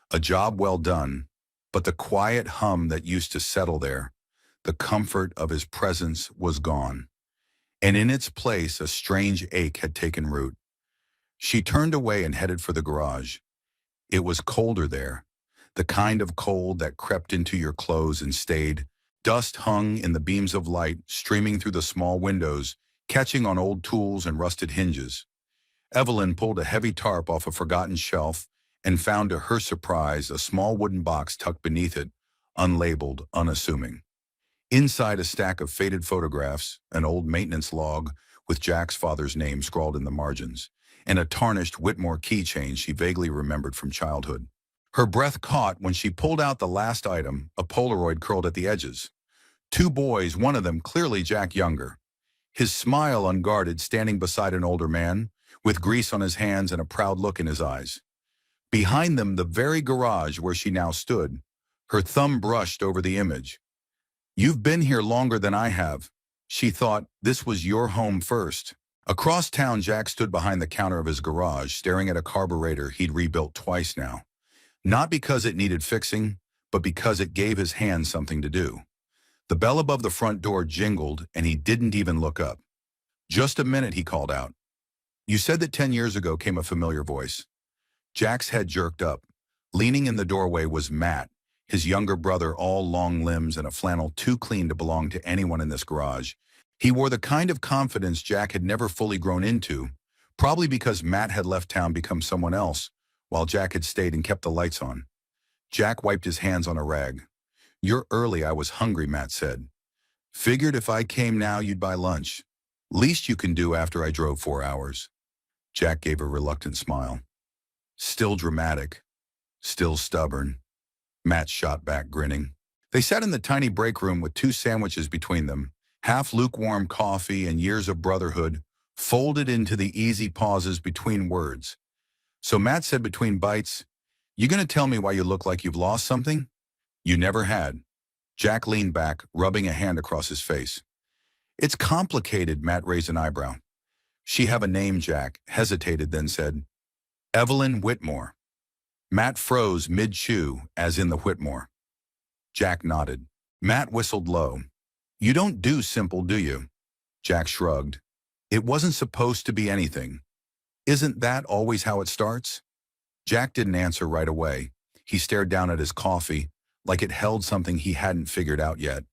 A job well done, but the quiet hum that used to settle there, the comfort of his presence, was gone. And in its place, a strange ache had taken root. She turned away and headed for the garage. It was colder there, the kind of cold that crept into your clothes and stayed. Dust hung in the beams of light, streaming through the small windows, catching on old tools and rusted hinges. Evelyn pulled a heavy tarp off a forgotten shelf and found to her surprise a small wooden box tucked beneath it, unlabeled, unassuming. Inside, a stack of faded photographs, an old maintenance log with Jack's father's name scrawled in the margins, and a tarnished Whitmore keychain she vaguely remembered from childhood. Her breath caught when she pulled out the last item, a Polaroid curled at the edges. Two boys, one of them clearly Jack younger. His smile unguarded, standing beside an older man, with grease on his hands and a proud look in his eyes. Behind them, the very garage where she now stood. Her thumb brushed over the image. You've been here longer than I have. She thought this was your home first. Across town, Jack stood behind the counter of his garage, staring at a carburetor he'd rebuilt twice now. Not because it needed fixing, but because it gave his hands something to do. The bell above the front door jingled, and he didn't even look up. Just a minute, he called out. You said that 10 years ago, came a familiar voice. Jack's head jerked up. Leaning in the doorway was Matt, his younger brother, all long limbs and a flannel too clean to belong to anyone in this garage. He wore the kind of confidence Jack had never fully grown into, probably because Matt had left town, become someone else, while Jack had stayed and kept the lights on. Jack wiped his hands on a rag. "You're early, I was hungry," Matt said. "Figured if I came now you'd buy lunch. Least you can do after I drove 4 hours." Jack gave a reluctant smile. "Still dramatic. Still stubborn," Matt shot back, grinning. They sat in the tiny break room with 2 sandwiches between them, half lukewarm coffee and years of brotherhood folded into the easy pauses between words. So Matt said between bites, "You gonna tell me why you look like you've lost something?" "You never had." Jack leaned back, rubbing a hand across his face. "It's complicated," Matt raised an eyebrow. "She have a name," Jack hesitated, then said, "Evelyn Whitmore." Matt froze mid-chew, as in the Whitmore. Jack nodded. Matt whistled low. "You don't do simple, do you?" Jack shrugged. "It wasn't supposed to be anything. Isn't that always how it starts?" Jack didn't answer right away. He stared down at his coffee, like it held something he hadn't figured out yet.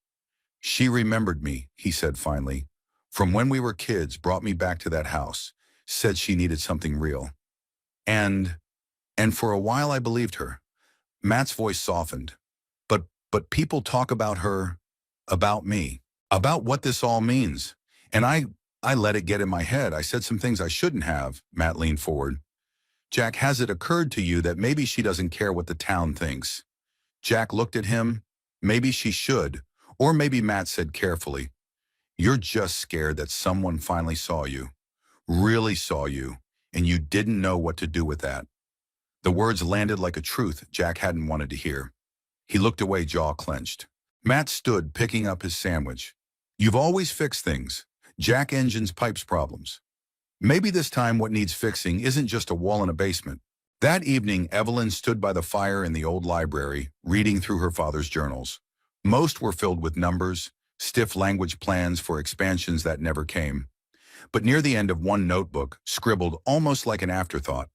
"She remembered me," he said finally. "From when we were kids, brought me back to that house. Said she needed something real. And, and for a while I believed her." Matt's voice softened. But people talk about her, about me, about what this all means. And I let it get in my head. I said some things I shouldn't have." Matt leaned forward. "Jack, has it occurred to you that maybe she doesn't care what the town thinks?" Jack looked at him. "Maybe she should." Or maybe Matt said carefully, "You're just scared that someone finally saw you, really saw you, and you didn't know what to do with that." The words landed like a truth Jack hadn't wanted to hear. He looked away, jaw clenched. Matt stood, picking up his sandwich. "You've always fixed things. Jack engines pipes problems. Maybe this time what needs fixing isn't just a wall in a basement." That evening, Evelyn stood by the fire in the old library, reading through her father's journals. Most were filled with numbers, stiff language plans for expansions that never came. But near the end of one notebook, scribbled almost like an afterthought,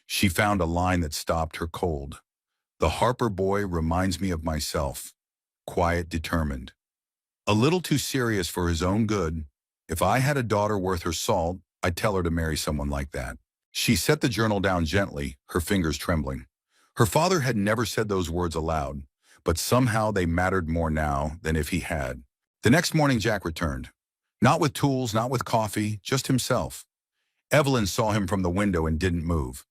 she found a line that stopped her cold. "The Harper boy reminds me of myself. Quiet, determined. A little too serious for his own good. If I had a daughter worth her salt, I'd tell her to marry someone like that." She set the journal down gently, her fingers trembling. Her father had never said those words aloud, but somehow they mattered more now than if he had. The next morning Jack returned. Not with tools, not with coffee, just himself. Evelyn saw him from the window and didn't move.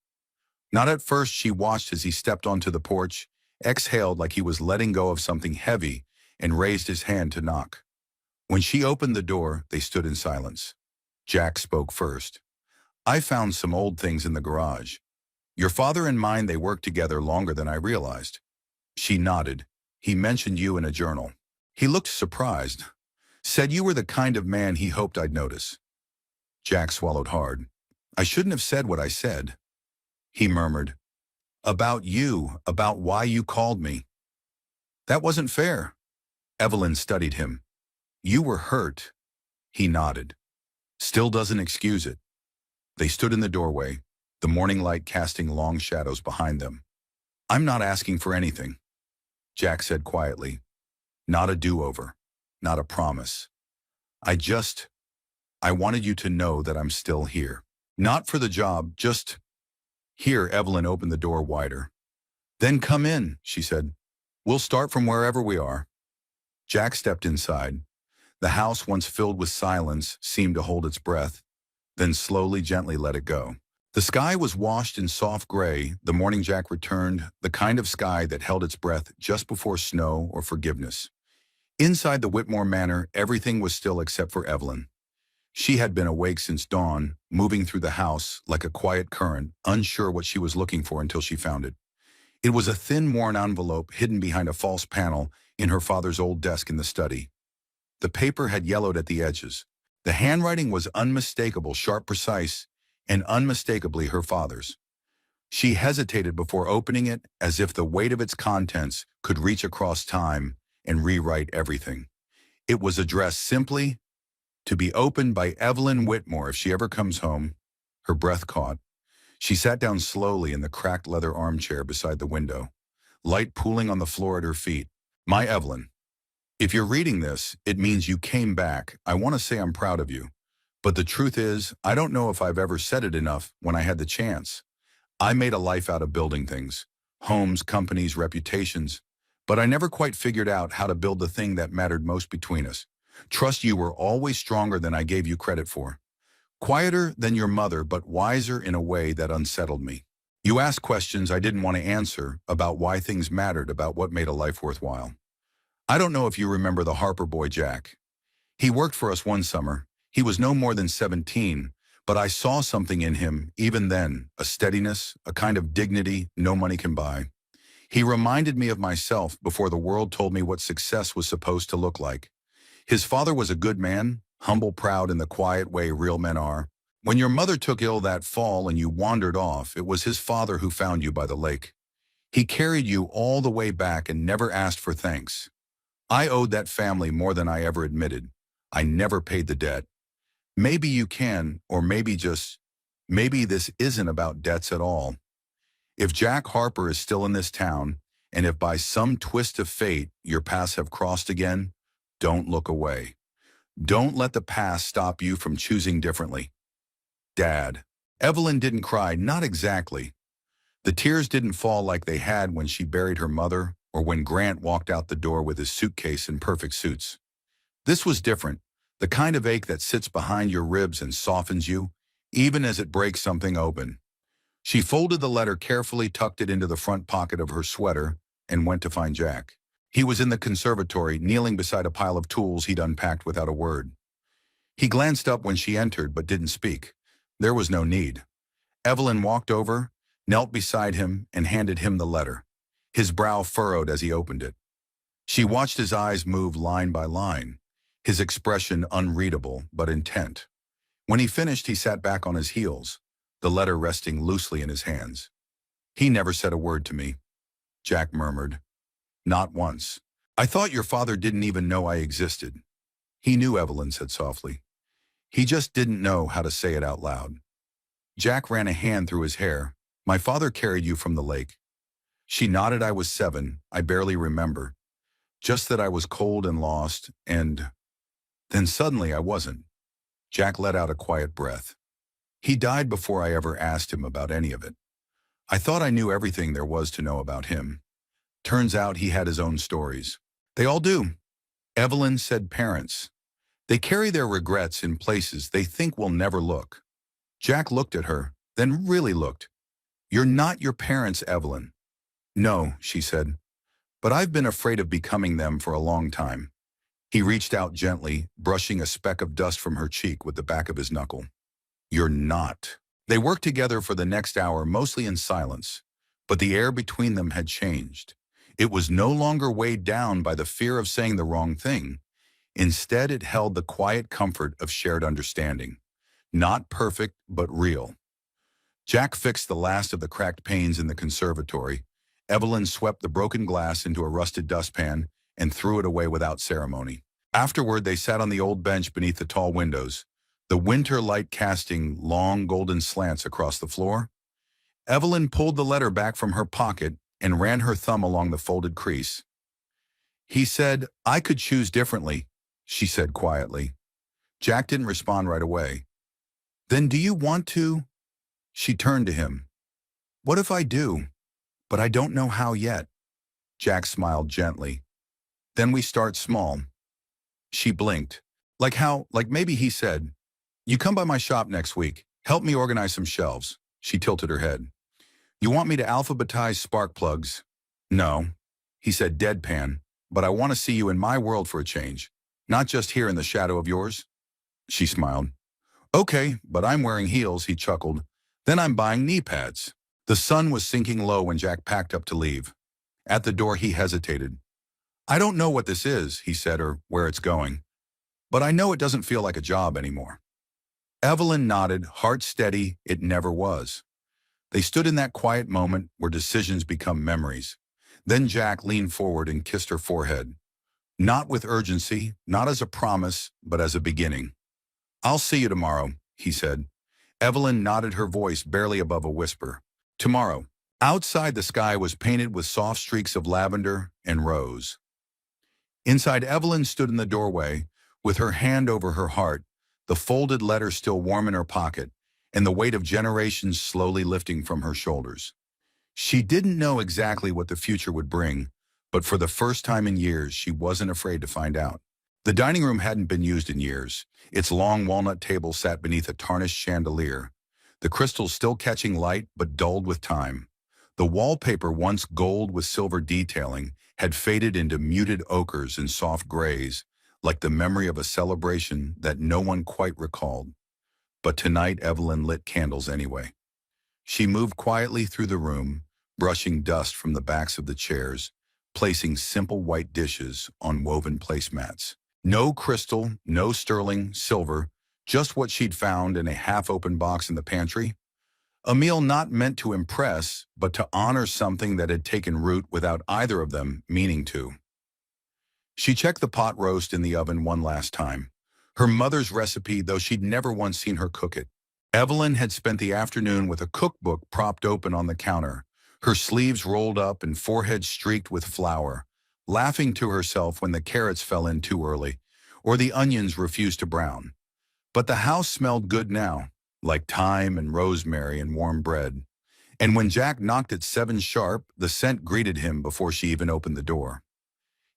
Not at first. She watched as he stepped onto the porch, exhaled like he was letting go of something heavy, and raised his hand to knock. When she opened the door, they stood in silence. Jack spoke first. "I found some old things in the garage. Your father and mine, they worked together longer than I realized." She nodded. "He mentioned you in a journal." He looked surprised. "Said you were the kind of man he hoped I'd notice." Jack swallowed hard. "I shouldn't have said what I said." He murmured, "About you, about why you called me." "That wasn't fair." Evelyn studied him. "You were hurt." He nodded. "Still doesn't excuse it." They stood in the doorway, the morning light casting long shadows behind them. "I'm not asking for anything," Jack said quietly. "Not a do-over, not a promise. I wanted you to know that I'm still here. Not for the job, just..." Here, Evelyn opened the door wider. "Then come in," she said. "We'll start from wherever we are." Jack stepped inside. The house, once filled with silence, seemed to hold its breath, then slowly, gently let it go. The sky was washed in soft gray the morning Jack returned, the kind of sky that held its breath just before snow or forgiveness. Inside the Whitmore Manor, everything was still except for Evelyn. She had been awake since dawn, moving through the house like a quiet current, unsure what she was looking for until she found it. It was a thin, worn envelope hidden behind a false panel in her father's old desk in the study. The paper had yellowed at the edges. The handwriting was unmistakable, sharp, precise, and unmistakably her father's. She hesitated before opening it, as if the weight of its contents could reach across time and rewrite everything. It was addressed simply, "To be opened by Evelyn Whitmore if she ever comes home." Her breath caught. She sat down slowly in the cracked leather armchair beside the window, light pooling on the floor at her feet. "My Evelyn, if you're reading this, it means you came back. I want to say I'm proud of you. But the truth is, I don't know if I've ever said it enough when I had the chance. I made a life out of building things. homes, companies, reputations. But I never quite figured out how to build the thing that mattered most between us. Trust. You were always stronger than I gave you credit for. Quieter than your mother, but wiser in a way that unsettled me. You asked questions I didn't want to answer about why things mattered, about what made a life worthwhile. I don't know if you remember the Harper boy Jack. He worked for us one summer. He was no more than 17, but I saw something in him even then, a steadiness, a kind of dignity no money can buy. He reminded me of myself before the world told me what success was supposed to look like. His father was a good man, humble, proud in the quiet way real men are. When your mother took ill that fall and you wandered off, it was his father who found you by the lake. He carried you all the way back and never asked for thanks. I owed that family more than I ever admitted. I never paid the debt. Maybe you can, or maybe this isn't about debts at all. If Jack Harper is still in this town, and if by some twist of fate your paths have crossed again, don't look away. Don't let the past stop you from choosing differently. Dad. Evelyn didn't cry, not exactly. The tears didn't fall like they had when she buried her mother or when Grant walked out the door with his suitcase and perfect suits. This was different, the kind of ache that sits behind your ribs and softens you, even as it breaks something open. She folded the letter carefully, tucked it into the front pocket of her sweater, and went to find Jack. He was in the conservatory, kneeling beside a pile of tools he'd unpacked without a word. He glanced up when she entered but didn't speak. There was no need. Evelyn walked over, knelt beside him, and handed him the letter. His brow furrowed as he opened it. She watched his eyes move line by line, his expression unreadable but intent. When he finished, he sat back on his heels, the letter resting loosely in his hands. "He never said a word to me," Jack murmured. "Not once. I thought your father didn't even know I existed." "He knew," Evelyn said softly. "He just didn't know how to say it out loud." Jack ran a hand through his hair. "My father carried you from the lake." She nodded. "I was 7. I barely remember. Just that I was cold and lost, and then suddenly I wasn't." Jack let out a quiet breath. "He died before I ever asked him about any of it. I thought I knew everything there was to know about him. Turns out he had his own stories." "They all do," Evelyn said. "Parents. They carry their regrets in places they think will never look." Jack looked at her, then really looked. "You're not your parents, Evelyn." "No," she said, "but I've been afraid of becoming them for a long time." He reached out gently, brushing a speck of dust from her cheek with the back of his knuckle. "You're not." They worked together for the next hour, mostly in silence, but the air between them had changed. It was no longer weighed down by the fear of saying the wrong thing. Instead, it held the quiet comfort of shared understanding. Not perfect, but real. Jack fixed the last of the cracked panes in the conservatory. Evelyn swept the broken glass into a rusted dustpan and threw it away without ceremony. Afterward, they sat on the old bench beneath the tall windows, the winter light casting long golden slants across the floor. Evelyn pulled the letter back from her pocket and ran her thumb along the folded crease. "He said I could choose differently," she said quietly. Jack didn't respond right away. "Then do you want to?" She turned to him. "What if I do? But I don't know how yet." Jack smiled gently. "Then we start small." She blinked. Like maybe he said, "You come by my shop next week. Help me organize some shelves." She tilted her head. "You want me to alphabetize spark plugs?" "No," he said deadpan, "but I want to see you in my world for a change. Not just here in the shadow of yours." She smiled. "Okay, but I'm wearing heels," he chuckled. "Then I'm buying knee pads." The sun was sinking low when Jack packed up to leave. At the door, he hesitated. "I don't know what this is," he said, "or where it's going. But I know it doesn't feel like a job anymore." Evelyn nodded, heart steady. It never was. They stood in that quiet moment where decisions become memories. Then Jack leaned forward and kissed her forehead. Not with urgency, not as a promise, but as a beginning. "I'll see you tomorrow," he said. Evelyn nodded, her voice barely above a whisper. Tomorrow. Outside, the sky was painted with soft streaks of lavender and rose. Inside, Evelyn stood in the doorway, with her hand over her heart, the folded letter still warm in her pocket, and the weight of generations slowly lifting from her shoulders. She didn't know exactly what the future would bring, but for the first time in years, she wasn't afraid to find out. The dining room hadn't been used in years. Its long walnut table sat beneath a tarnished chandelier, the crystals still catching light but dulled with time. The wallpaper, once gold with silver detailing, had faded into muted ochres and soft grays, like the memory of a celebration that no one quite recalled. But tonight Evelyn lit candles anyway. She moved quietly through the room, brushing dust from the backs of the chairs, placing simple white dishes on woven placemats. No crystal, no sterling, silver, just what she'd found in a half-open box in the pantry. A meal not meant to impress, but to honor something that had taken root without either of them meaning to. She checked the pot roast in the oven one last time. Her mother's recipe, though she'd never once seen her cook it. Evelyn had spent the afternoon with a cookbook propped open on the counter, her sleeves rolled up and forehead streaked with flour, laughing to herself when the carrots fell in too early, or the onions refused to brown. But the house smelled good now, like thyme and rosemary and warm bread. And when Jack knocked at 7 sharp, the scent greeted him before she even opened the door.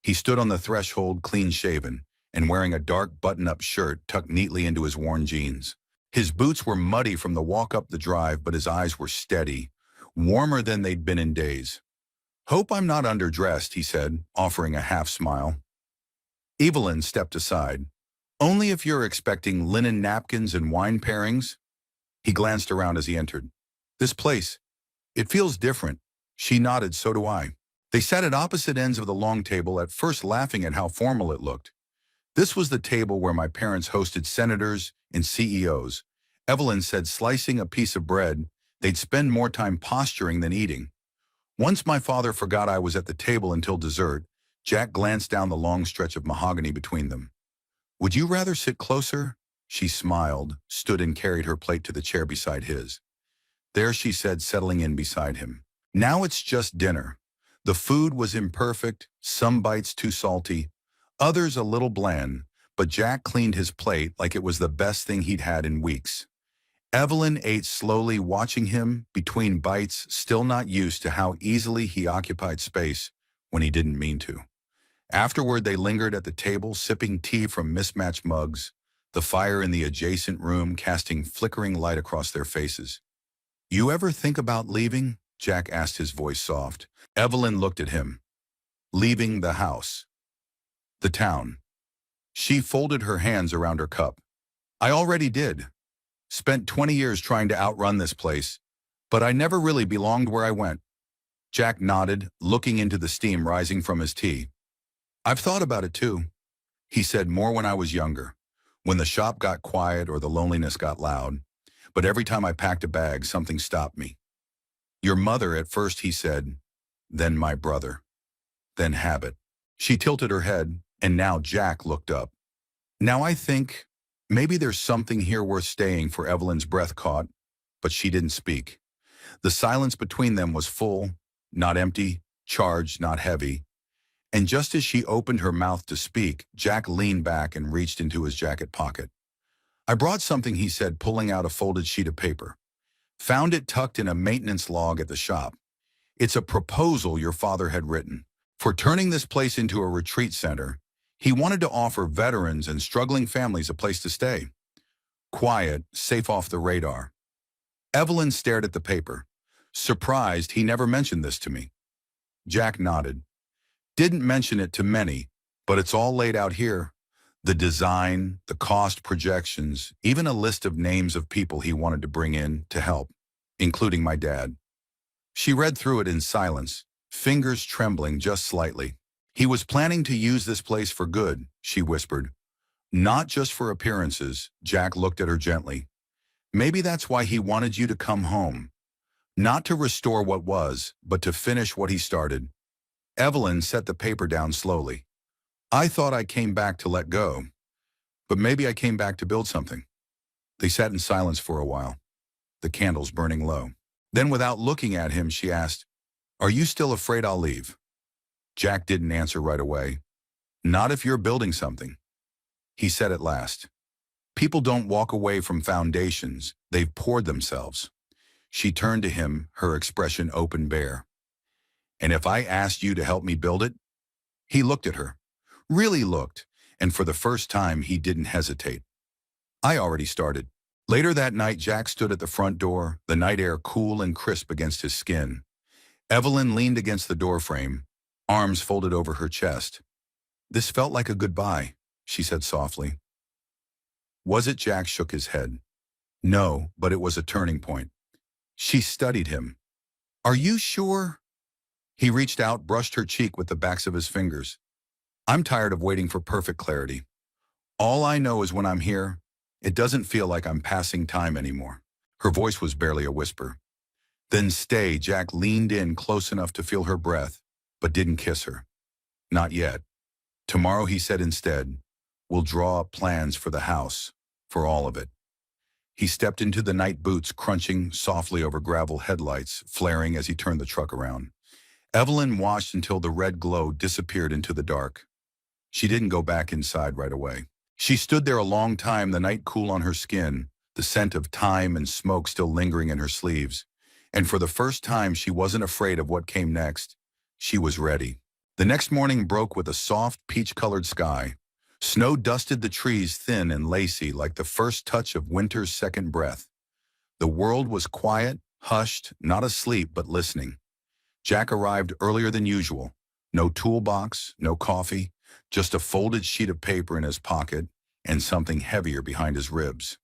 He stood on the threshold clean-shaven and wearing a dark button-up shirt tucked neatly into his worn jeans. His boots were muddy from the walk up the drive, but his eyes were steady, warmer than they'd been in days. "Hope I'm not underdressed," he said, offering a half-smile. Evelyn stepped aside. "Only if you're expecting linen napkins and wine pairings." He glanced around as he entered. "This place, it feels different." She nodded. "So do I." They sat at opposite ends of the long table, at first laughing at how formal it looked. "This was the table where my parents hosted senators and CEOs." Evelyn said, slicing a piece of bread. "They'd spend more time posturing than eating." Once my father forgot I was at the table until dessert. Jack glanced down the long stretch of mahogany between them. "Would you rather sit closer?" She smiled, stood and carried her plate to the chair beside his. "There," she said, settling in beside him. "Now it's just dinner." The food was imperfect, some bites too salty, others a little bland, but Jack cleaned his plate like it was the best thing he'd had in weeks. Evelyn ate slowly, watching him between bites, still not used to how easily he occupied space when he didn't mean to. Afterward, they lingered at the table, sipping tea from mismatched mugs, the fire in the adjacent room casting flickering light across their faces. "You ever think about leaving?" Jack asked, his voice soft. Evelyn looked at him. "Leaving the house. The town." She folded her hands around her cup. "I already did. Spent 20 years trying to outrun this place, but I never really belonged where I went." Jack nodded, looking into the steam rising from his tea. "I've thought about it too," he said, "more when I was younger, when the shop got quiet or the loneliness got loud. But every time I packed a bag, something stopped me. Your mother at first," he said, "then my brother, then habit." She tilted her head, and now Jack looked up. "Now I think maybe there's something here worth staying for." Evelyn's breath caught, but she didn't speak. The silence between them was full, not empty, charged, not heavy. And just as she opened her mouth to speak, Jack leaned back and reached into his jacket pocket. "I brought something," he said, pulling out a folded sheet of paper. "Found it tucked in a maintenance log at the shop. It's a proposal your father had written. For turning this place into a retreat center, he wanted to offer veterans and struggling families a place to stay. Quiet, safe off the radar." Evelyn stared at the paper. "Surprised he never mentioned this to me." Jack nodded. "Didn't mention it to many, but it's all laid out here. The design, the cost projections, even a list of names of people he wanted to bring in to help, including my dad." She read through it in silence, fingers trembling just slightly. "He was planning to use this place for good," she whispered. "Not just for appearances." Jack looked at her gently. "Maybe that's why he wanted you to come home. Not to restore what was, but to finish what he started." Evelyn set the paper down slowly. "I thought I came back to let go, but maybe I came back to build something." They sat in silence for a while, the candles burning low. Then, without looking at him, she asked, "Are you still afraid I'll leave?" Jack didn't answer right away. "Not if you're building something," he said at last. "People don't walk away from foundations they've poured themselves." She turned to him, her expression open bare. And if I asked you to help me build it? He looked at her. Really looked, and for the first time he didn't hesitate. I already started. Later that night, Jack stood at the front door, the night air cool and crisp against his skin. Evelyn leaned against the doorframe, arms folded over her chest. This felt like a goodbye, she said softly. Was it? Jack shook his head. No, but it was a turning point. She studied him. Are you sure? He reached out, brushed her cheek with the backs of his fingers. I'm tired of waiting for perfect clarity. All I know is when I'm here, it doesn't feel like I'm passing time anymore. Her voice was barely a whisper. Then stay. Jack leaned in close enough to feel her breath, but didn't kiss her. Not yet. Tomorrow, he said instead, we'll draw up plans for the house, for all of it. He stepped into the night boots, crunching softly over gravel headlights, flaring as he turned the truck around. Evelyn watched until the red glow disappeared into the dark. She didn't go back inside right away. She stood there a long time, the night cool on her skin, the scent of thyme and smoke still lingering in her sleeves. And for the first time, she wasn't afraid of what came next. She was ready. The next morning broke with a soft, peach-colored sky. Snow dusted the trees thin and lacy like the first touch of winter's second breath. The world was quiet, hushed, not asleep but listening. Jack arrived earlier than usual. No toolbox, no coffee, just a folded sheet of paper in his pocket and something heavier behind his ribs.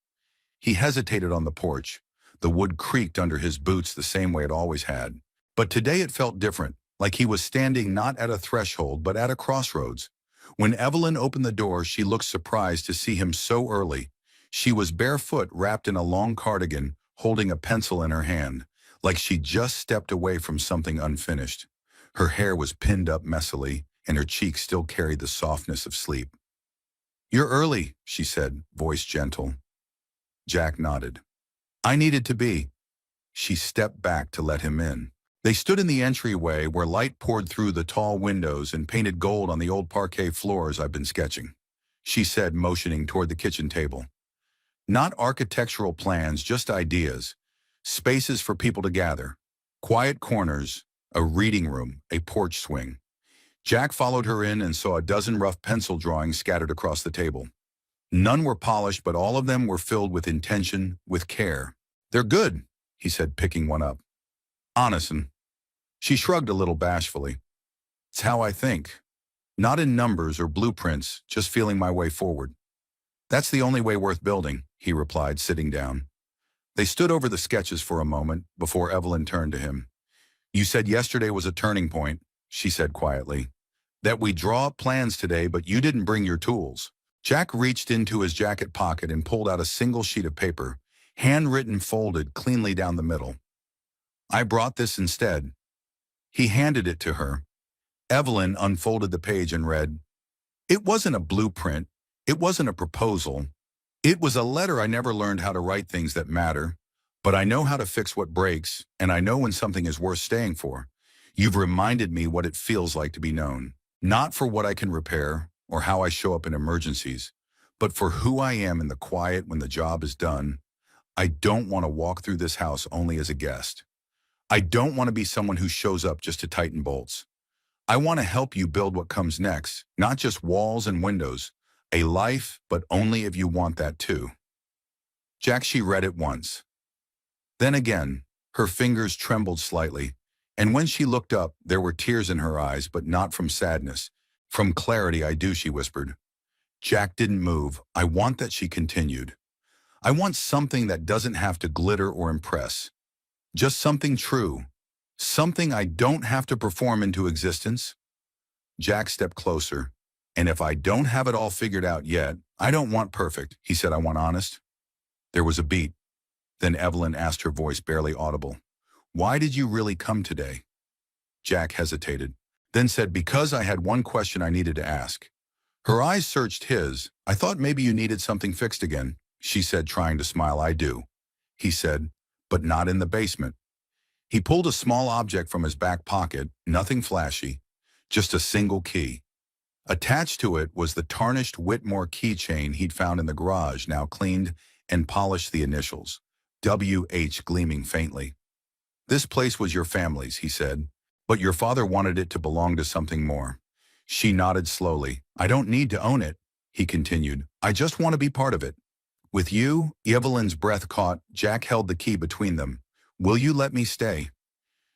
He hesitated on the porch. The wood creaked under his boots the same way it always had. But today it felt different, like he was standing not at a threshold but at a crossroads. When Evelyn opened the door, she looked surprised to see him so early. She was barefoot, wrapped in a long cardigan, holding a pencil in her hand, like she'd just stepped away from something unfinished. Her hair was pinned up messily, and her cheeks still carried the softness of sleep. You're early, she said, voice gentle. Jack nodded. I needed to be. She stepped back to let him in. They stood in the entryway where light poured through the tall windows and painted gold on the old parquet floors I've been sketching, she said, motioning toward the kitchen table. Not architectural plans, just ideas. Spaces for people to gather. Quiet corners, a reading room, a porch swing. Jack followed her in and saw a dozen rough pencil drawings scattered across the table. None were polished, but all of them were filled with intention, with care. They're good, he said, picking one up. Honestly. She shrugged a little bashfully. It's how I think. Not in numbers or blueprints, just feeling my way forward. That's the only way worth building, he replied, sitting down. They stood over the sketches for a moment before Evelyn turned to him. You said yesterday was a turning point, she said quietly. That we draw up plans today, but you didn't bring your tools. Jack reached into his jacket pocket and pulled out a single sheet of paper, handwritten, folded cleanly down the middle. I brought this instead. He handed it to her. Evelyn unfolded the page and read, It wasn't a blueprint. It wasn't a proposal. It was a letter. I never learned how to write things that matter, but I know how to fix what breaks, and I know when something is worth staying for. You've reminded me what it feels like to be known, not for what I can repair or how I show up in emergencies, but for who I am in the quiet when the job is done. I don't want to walk through this house only as a guest. I don't want to be someone who shows up just to tighten bolts. I want to help you build what comes next, not just walls and windows, a life, but only if you want that too. Jack, she read it once. Then again, her fingers trembled slightly, and when she looked up, there were tears in her eyes, but not from sadness. From clarity. I do, she whispered. Jack didn't move. I want that, she continued. I want something that doesn't have to glitter or impress. Just something true. Something I don't have to perform into existence. Jack stepped closer. And if I don't have it all figured out yet, I don't want perfect, he said. I want honest. There was a beat. Then Evelyn asked, her voice barely audible. Why did you really come today? Jack hesitated, then said, because I had one question I needed to ask. Her eyes searched his. I thought maybe you needed something fixed again, she said, trying to smile. I do, he said, but not in the basement. He pulled a small object from his back pocket, nothing flashy, just a single key. Attached to it was the tarnished Whitmore keychain he'd found in the garage, now cleaned and polished, the initials, WH gleaming faintly. This place was your family's, he said, but your father wanted it to belong to something more. She nodded slowly. I don't need to own it, he continued. I just want to be part of it. With you, Evelyn's breath caught. Jack held the key between them. Will you let me stay?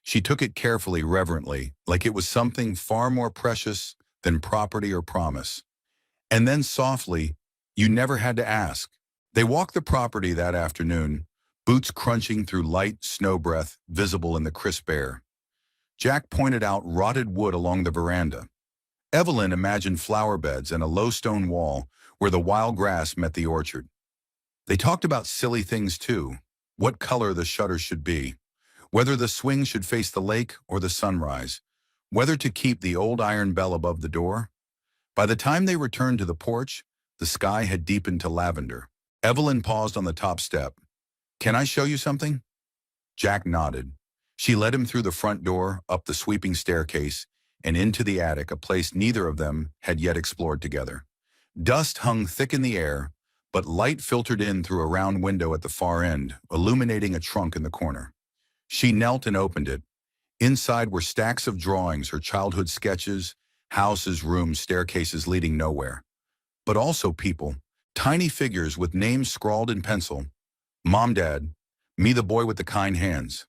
She took it carefully, reverently, like it was something far more precious than property or promise. And then softly, you never had to ask. They walked the property that afternoon, boots crunching through light snow breath visible in the crisp air. Jack pointed out rotted wood along the veranda. Evelyn imagined flower beds and a low stone wall where the wild grass met the orchard. They talked about silly things too, what color the shutters should be, whether the swing should face the lake or the sunrise, whether to keep the old iron bell above the door. By the time they returned to the porch, the sky had deepened to lavender. Evelyn paused on the top step. Can I show you something? Jack nodded. She led him through the front door, up the sweeping staircase, and into the attic, a place neither of them had yet explored together. Dust hung thick in the air, but light filtered in through a round window at the far end, illuminating a trunk in the corner. She knelt and opened it. Inside were stacks of drawings, her childhood sketches, houses, rooms, staircases leading nowhere. But also people, tiny figures with names scrawled in pencil. Mom, Dad, me the boy with the kind hands.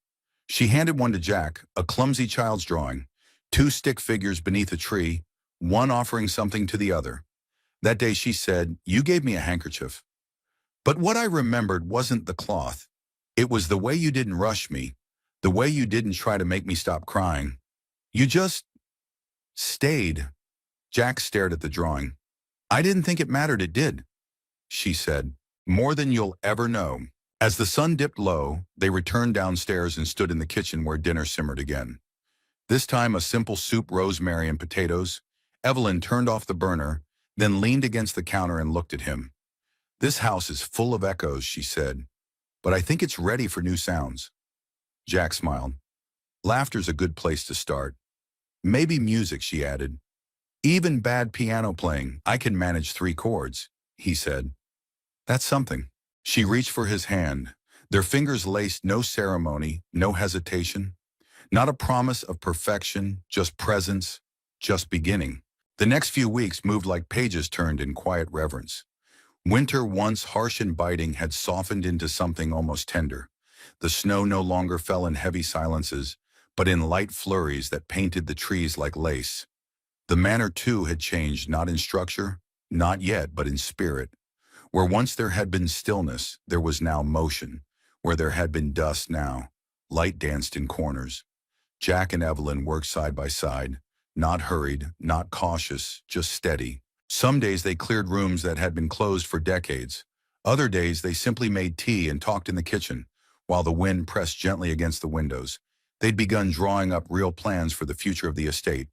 She handed one to Jack, a clumsy child's drawing, two stick figures beneath a tree, one offering something to the other. That day she said, you gave me a handkerchief. But what I remembered wasn't the cloth. It was the way you didn't rush me, the way you didn't try to make me stop crying. You just stayed. Jack stared at the drawing. I didn't think it mattered, it did, she said. More than you'll ever know. As the sun dipped low, they returned downstairs and stood in the kitchen where dinner simmered again. This time a simple soup, rosemary and potatoes. Evelyn turned off the burner, then leaned against the counter and looked at him. This house is full of echoes, she said, but I think it's ready for new sounds. Jack smiled. Laughter's a good place to start. Maybe music, she added. Even bad piano playing, I can manage 3 chords, he said. That's something. She reached for his hand. Their fingers laced, no ceremony, no hesitation. Not a promise of perfection, just presence, just beginning. The next few weeks moved like pages turned in quiet reverence. Winter, once harsh and biting, had softened into something almost tender. The snow no longer fell in heavy silences, but in light flurries that painted the trees like lace. The manor, too, had changed, not in structure, not yet, but in spirit. Where once there had been stillness, there was now motion. Where there had been dust, now light danced in corners. Jack and Evelyn worked side by side, not hurried, not cautious, just steady. Some days they cleared rooms that had been closed for decades. Other days they simply made tea and talked in the kitchen, while the wind pressed gently against the windows. They'd begun drawing up real plans for the future of the estate.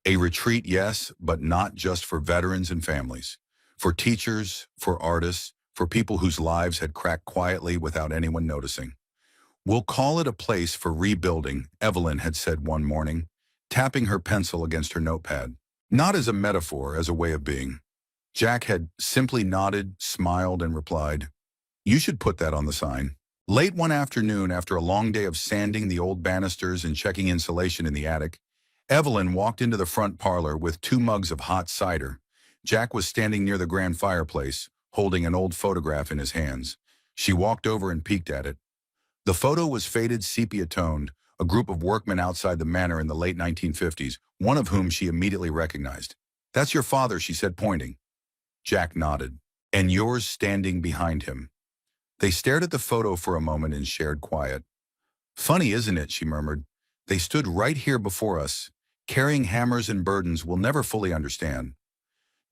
A retreat, yes, but not just for veterans and families. For teachers, for artists, for people whose lives had cracked quietly without anyone noticing. We'll call it a place for rebuilding, Evelyn had said one morning, tapping her pencil against her notepad. Not as a metaphor, as a way of being. Jack had simply nodded, smiled, and replied, you should put that on the sign. Late one afternoon, after a long day of sanding the old banisters and checking insulation in the attic, Evelyn walked into the front parlor with 2 mugs of hot cider. Jack was standing near the grand fireplace, holding an old photograph in his hands. She walked over and peeked at it. The photo was faded, sepia-toned, a group of workmen outside the manor in the late 1950s, one of whom she immediately recognized. That's your father, she said, pointing. Jack nodded. And yours standing behind him. They stared at the photo for a moment in shared quiet. Funny, isn't it, she murmured. They stood right here before us, carrying hammers and burdens we'll never fully understand.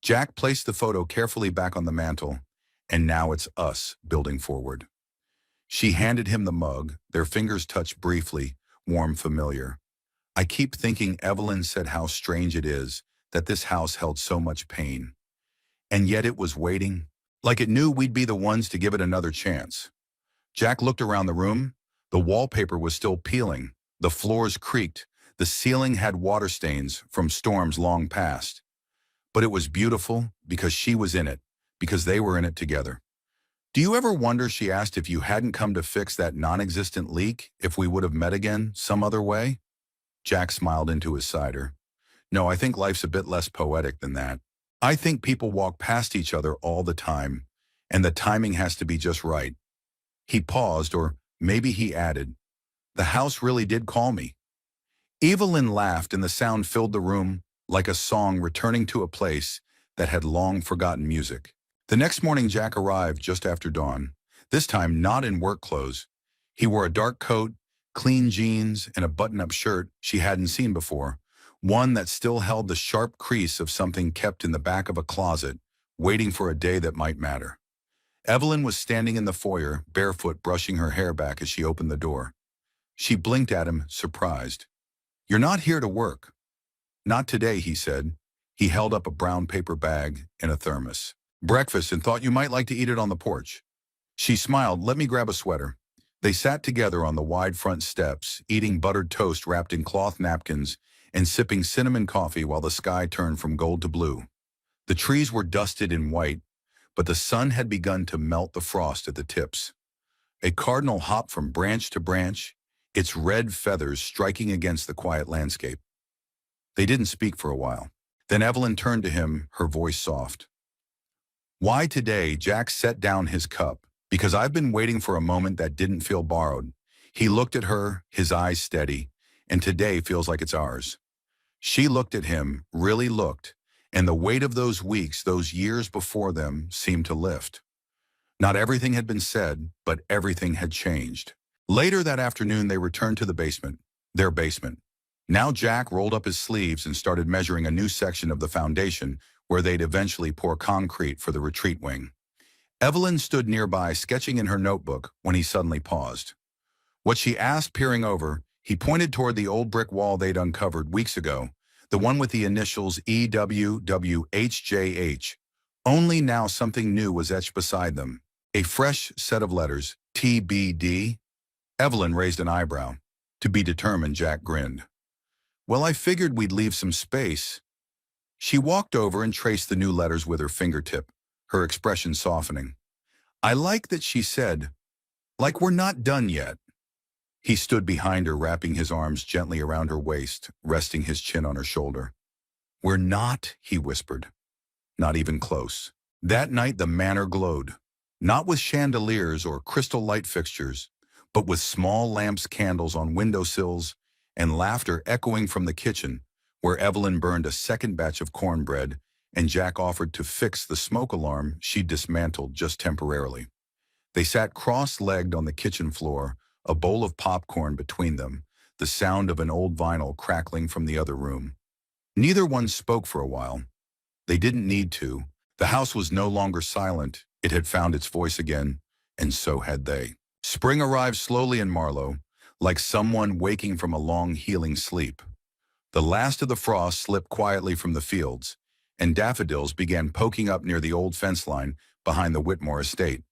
Jack placed the photo carefully back on the mantel, and now it's us building forward. She handed him the mug, their fingers touched briefly, warm, familiar. I keep thinking, Evelyn said, how strange it is that this house held so much pain. And yet it was waiting, like it knew we'd be the ones to give it another chance. Jack looked around the room. The wallpaper was still peeling. The floors creaked. The ceiling had water stains from storms long past. But it was beautiful because she was in it, because they were in it together. Do you ever wonder, she asked, if you hadn't come to fix that non-existent leak, if we would have met again some other way? Jack smiled into his cider. No, I think life's a bit less poetic than that. I think people walk past each other all the time, and the timing has to be just right. He paused, or maybe he added, the house really did call me. Evelyn laughed, and the sound filled the room like a song returning to a place that had long forgotten music. The next morning, Jack arrived just after dawn, this time not in work clothes. He wore a dark coat, clean jeans, and a button-up shirt she hadn't seen before, one that still held the sharp crease of something kept in the back of a closet, waiting for a day that might matter. Evelyn was standing in the foyer, barefoot, brushing her hair back as she opened the door. She blinked at him, surprised. "You're not here to work." "Not today," he said. He held up a brown paper bag and a thermos. "Breakfast, and thought you might like to eat it on the porch." She smiled. "Let me grab a sweater." They sat together on the wide front steps, eating buttered toast wrapped in cloth napkins and sipping cinnamon coffee while the sky turned from gold to blue. The trees were dusted in white, but the sun had begun to melt the frost at the tips. A cardinal hopped from branch to branch, its red feathers striking against the quiet landscape. They didn't speak for a while. Then Evelyn turned to him, her voice soft. "Why today?" Jack set down his cup. "Because I've been waiting for a moment that didn't feel borrowed." He looked at her, his eyes steady, "And today feels like it's ours." She looked at him, really looked, and the weight of those weeks, those years before them, seemed to lift. Not everything had been said, but everything had changed. Later that afternoon, they returned to the basement, their basement. Now Jack rolled up his sleeves and started measuring a new section of the foundation where they'd eventually pour concrete for the retreat wing. Evelyn stood nearby, sketching in her notebook, when he suddenly paused. "What?" she asked, peering over. He pointed toward the old brick wall they'd uncovered weeks ago, the one with the initials EWWHJH. Only now something new was etched beside them. A fresh set of letters, TBD. Evelyn raised an eyebrow. "To be determined," Jack grinned. "Well, I figured we'd leave some space." She walked over and traced the new letters with her fingertip, her expression softening. "I like that," she said. "Like we're not done yet." He stood behind her, wrapping his arms gently around her waist, resting his chin on her shoulder. "We're not," he whispered. "Not even close." That night the manor glowed, not with chandeliers or crystal light fixtures, but with small lamps, candles on windowsills, and laughter echoing from the kitchen, where Evelyn burned a second batch of cornbread and Jack offered to fix the smoke alarm she'd dismantled just temporarily. They sat cross-legged on the kitchen floor, a bowl of popcorn between them, the sound of an old vinyl crackling from the other room. Neither one spoke for a while. They didn't need to. The house was no longer silent. It had found its voice again, and so had they. Spring arrived slowly in Marlowe, like someone waking from a long healing sleep. The last of the frost slipped quietly from the fields, and daffodils began poking up near the old fence line behind the Whitmore estate.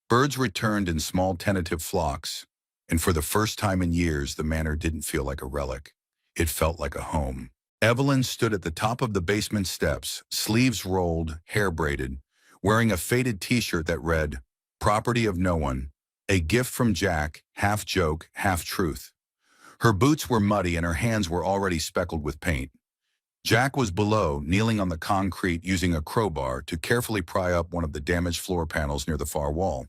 Birds returned in small tentative flocks, and for the first time in years, the manor didn't feel like a relic. It felt like a home. Evelyn stood at the top of the basement steps, sleeves rolled, hair braided, wearing a faded t-shirt that read, "Property of no one, a gift from Jack, half joke, half truth." Her boots were muddy and her hands were already speckled with paint. Jack was below, kneeling on the concrete using a crowbar to carefully pry up one of the damaged floor panels near the far wall.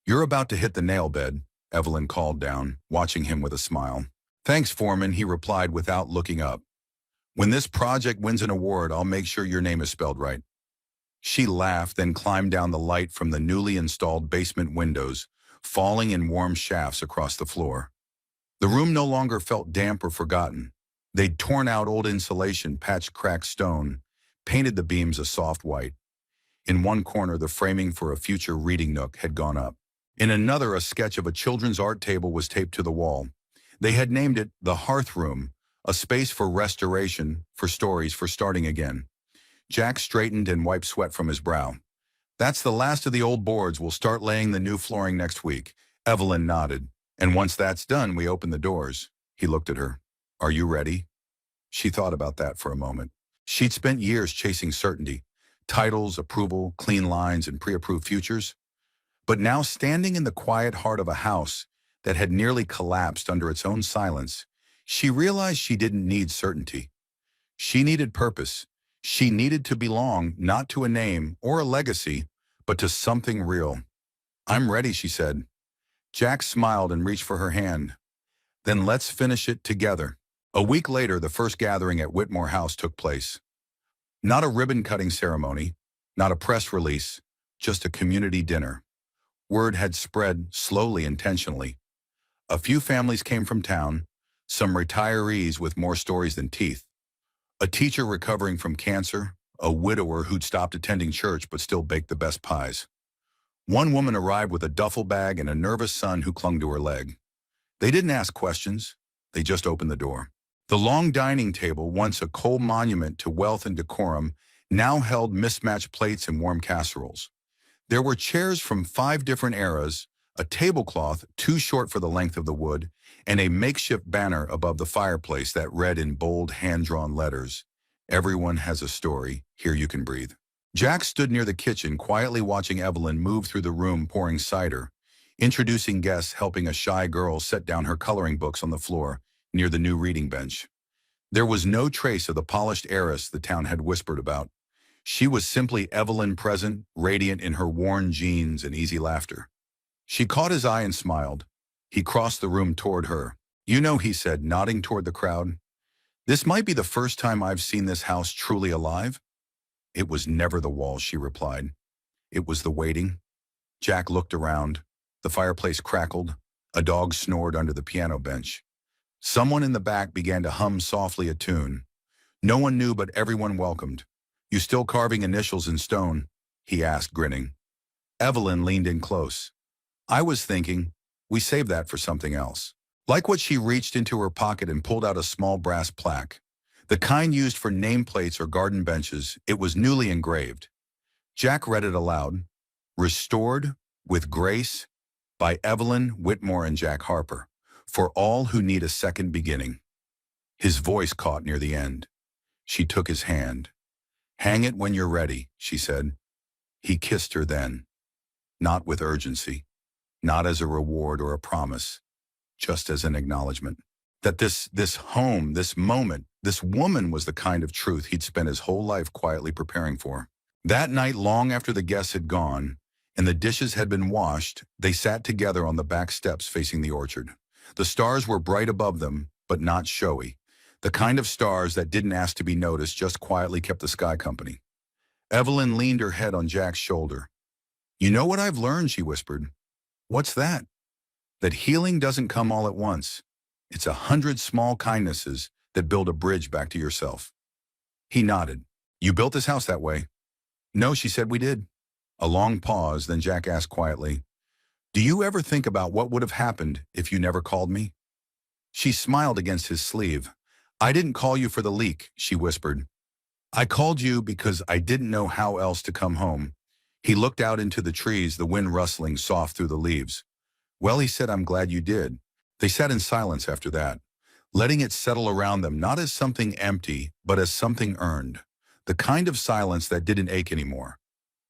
"You're about to hit the nail bed," Evelyn called down, watching him with a smile. "Thanks, Foreman," he replied without looking up. "When this project wins an award, I'll make sure your name is spelled right." She laughed, then climbed down the light from the newly installed basement windows, falling in warm shafts across the floor. The room no longer felt damp or forgotten. They'd torn out old insulation, patched cracked stone, painted the beams a soft white. In one corner, the framing for a future reading nook had gone up. In another, a sketch of a children's art table was taped to the wall. They had named it the Hearth Room, a space for restoration, for stories, for starting again. Jack straightened and wiped sweat from his brow. "That's the last of the old boards. We'll start laying the new flooring next week." Evelyn nodded. "And once that's done, we open the doors." He looked at her. "Are you ready?" She thought about that for a moment. She'd spent years chasing certainty, titles, approval, clean lines, and pre-approved futures. But now standing in the quiet heart of a house that had nearly collapsed under its own silence, she realized she didn't need certainty. She needed purpose. She needed to belong not to a name or a legacy, but to something real. "I'm ready," she said. Jack smiled and reached for her hand. "Then let's finish it together." A week later, the first gathering at Whitmore House took place. Not a ribbon-cutting ceremony, not a press release, just a community dinner. Word had spread, slowly, intentionally. A few families came from town, some retirees with more stories than teeth. A teacher recovering from cancer, a widower who'd stopped attending church but still baked the best pies. One woman arrived with a duffel bag and a nervous son who clung to her leg. They didn't ask questions, they just opened the door. The long dining table, once a cold monument to wealth and decorum, now held mismatched plates and warm casseroles. There were chairs from 5 different eras, a tablecloth too short for the length of the wood, and a makeshift banner above the fireplace that read in bold hand-drawn letters, "Everyone has a story, here you can breathe." Jack stood near the kitchen, quietly watching Evelyn move through the room pouring cider, introducing guests, helping a shy girl set down her coloring books on the floor near the new reading bench. There was no trace of the polished heiress the town had whispered about. She was simply Evelyn, present, radiant in her worn jeans and easy laughter. She caught his eye and smiled. He crossed the room toward her. "You know," he said, nodding toward the crowd, "this might be the first time I've seen this house truly alive." "It was never the walls," she replied. "It was the waiting." Jack looked around. The fireplace crackled. A dog snored under the piano bench. Someone in the back began to hum softly a tune. No one knew, but everyone welcomed. "You still carving initials in stone?" he asked, grinning. Evelyn leaned in close. "I was thinking, we saved that for something else." Like what, she reached into her pocket and pulled out a small brass plaque. The kind used for nameplates or garden benches, it was newly engraved. Jack read it aloud. "Restored with Grace by Evelyn Whitmore and Jack Harper, for all who need a second beginning." His voice caught near the end. She took his hand. "Hang it when you're ready," she said. He kissed her then, not with urgency, not as a reward or a promise, just as an acknowledgement. That this home, this moment, this woman was the kind of truth he'd spent his whole life quietly preparing for. That night, long after the guests had gone and the dishes had been washed, they sat together on the back steps facing the orchard. The stars were bright above them, but not showy. The kind of stars that didn't ask to be noticed, just quietly kept the sky company. Evelyn leaned her head on Jack's shoulder. "You know what I've learned," she whispered. "What's that?" "That healing doesn't come all at once. It's 100 small kindnesses that build a bridge back to yourself." He nodded. "You built this house that way?" "No," she said, "we did." A long pause, then Jack asked quietly, "Do you ever think about what would have happened if you never called me?" She smiled against his sleeve. "I didn't call you for the leak," she whispered. "I called you because I didn't know how else to come home." He looked out into the trees, the wind rustling soft through the leaves. "Well," he said, "I'm glad you did." They sat in silence after that, letting it settle around them, not as something empty, but as something earned. The kind of silence that didn't ache anymore.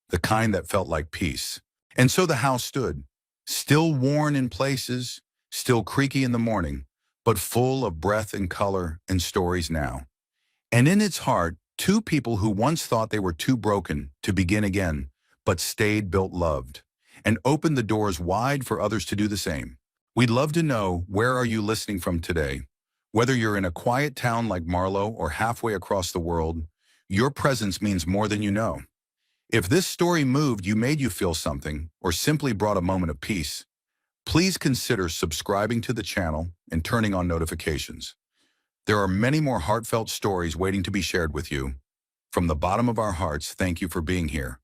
The kind that felt like peace. And so the house stood, still worn in places, still creaky in the morning, but full of breath and color and stories now. And in its heart, 2 people who once thought they were too broken to begin again, but stayed, built, loved, and opened the doors wide for others to do the same. We'd love to know, where are you listening from today? Whether you're in a quiet town like Marlow or halfway across the world, your presence means more than you know. If this story moved you, made you feel something, or simply brought a moment of peace, please consider subscribing to the channel and turning on notifications. There are many more heartfelt stories waiting to be shared with you. From the bottom of our hearts, thank you for being here.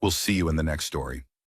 We'll see you in the next story.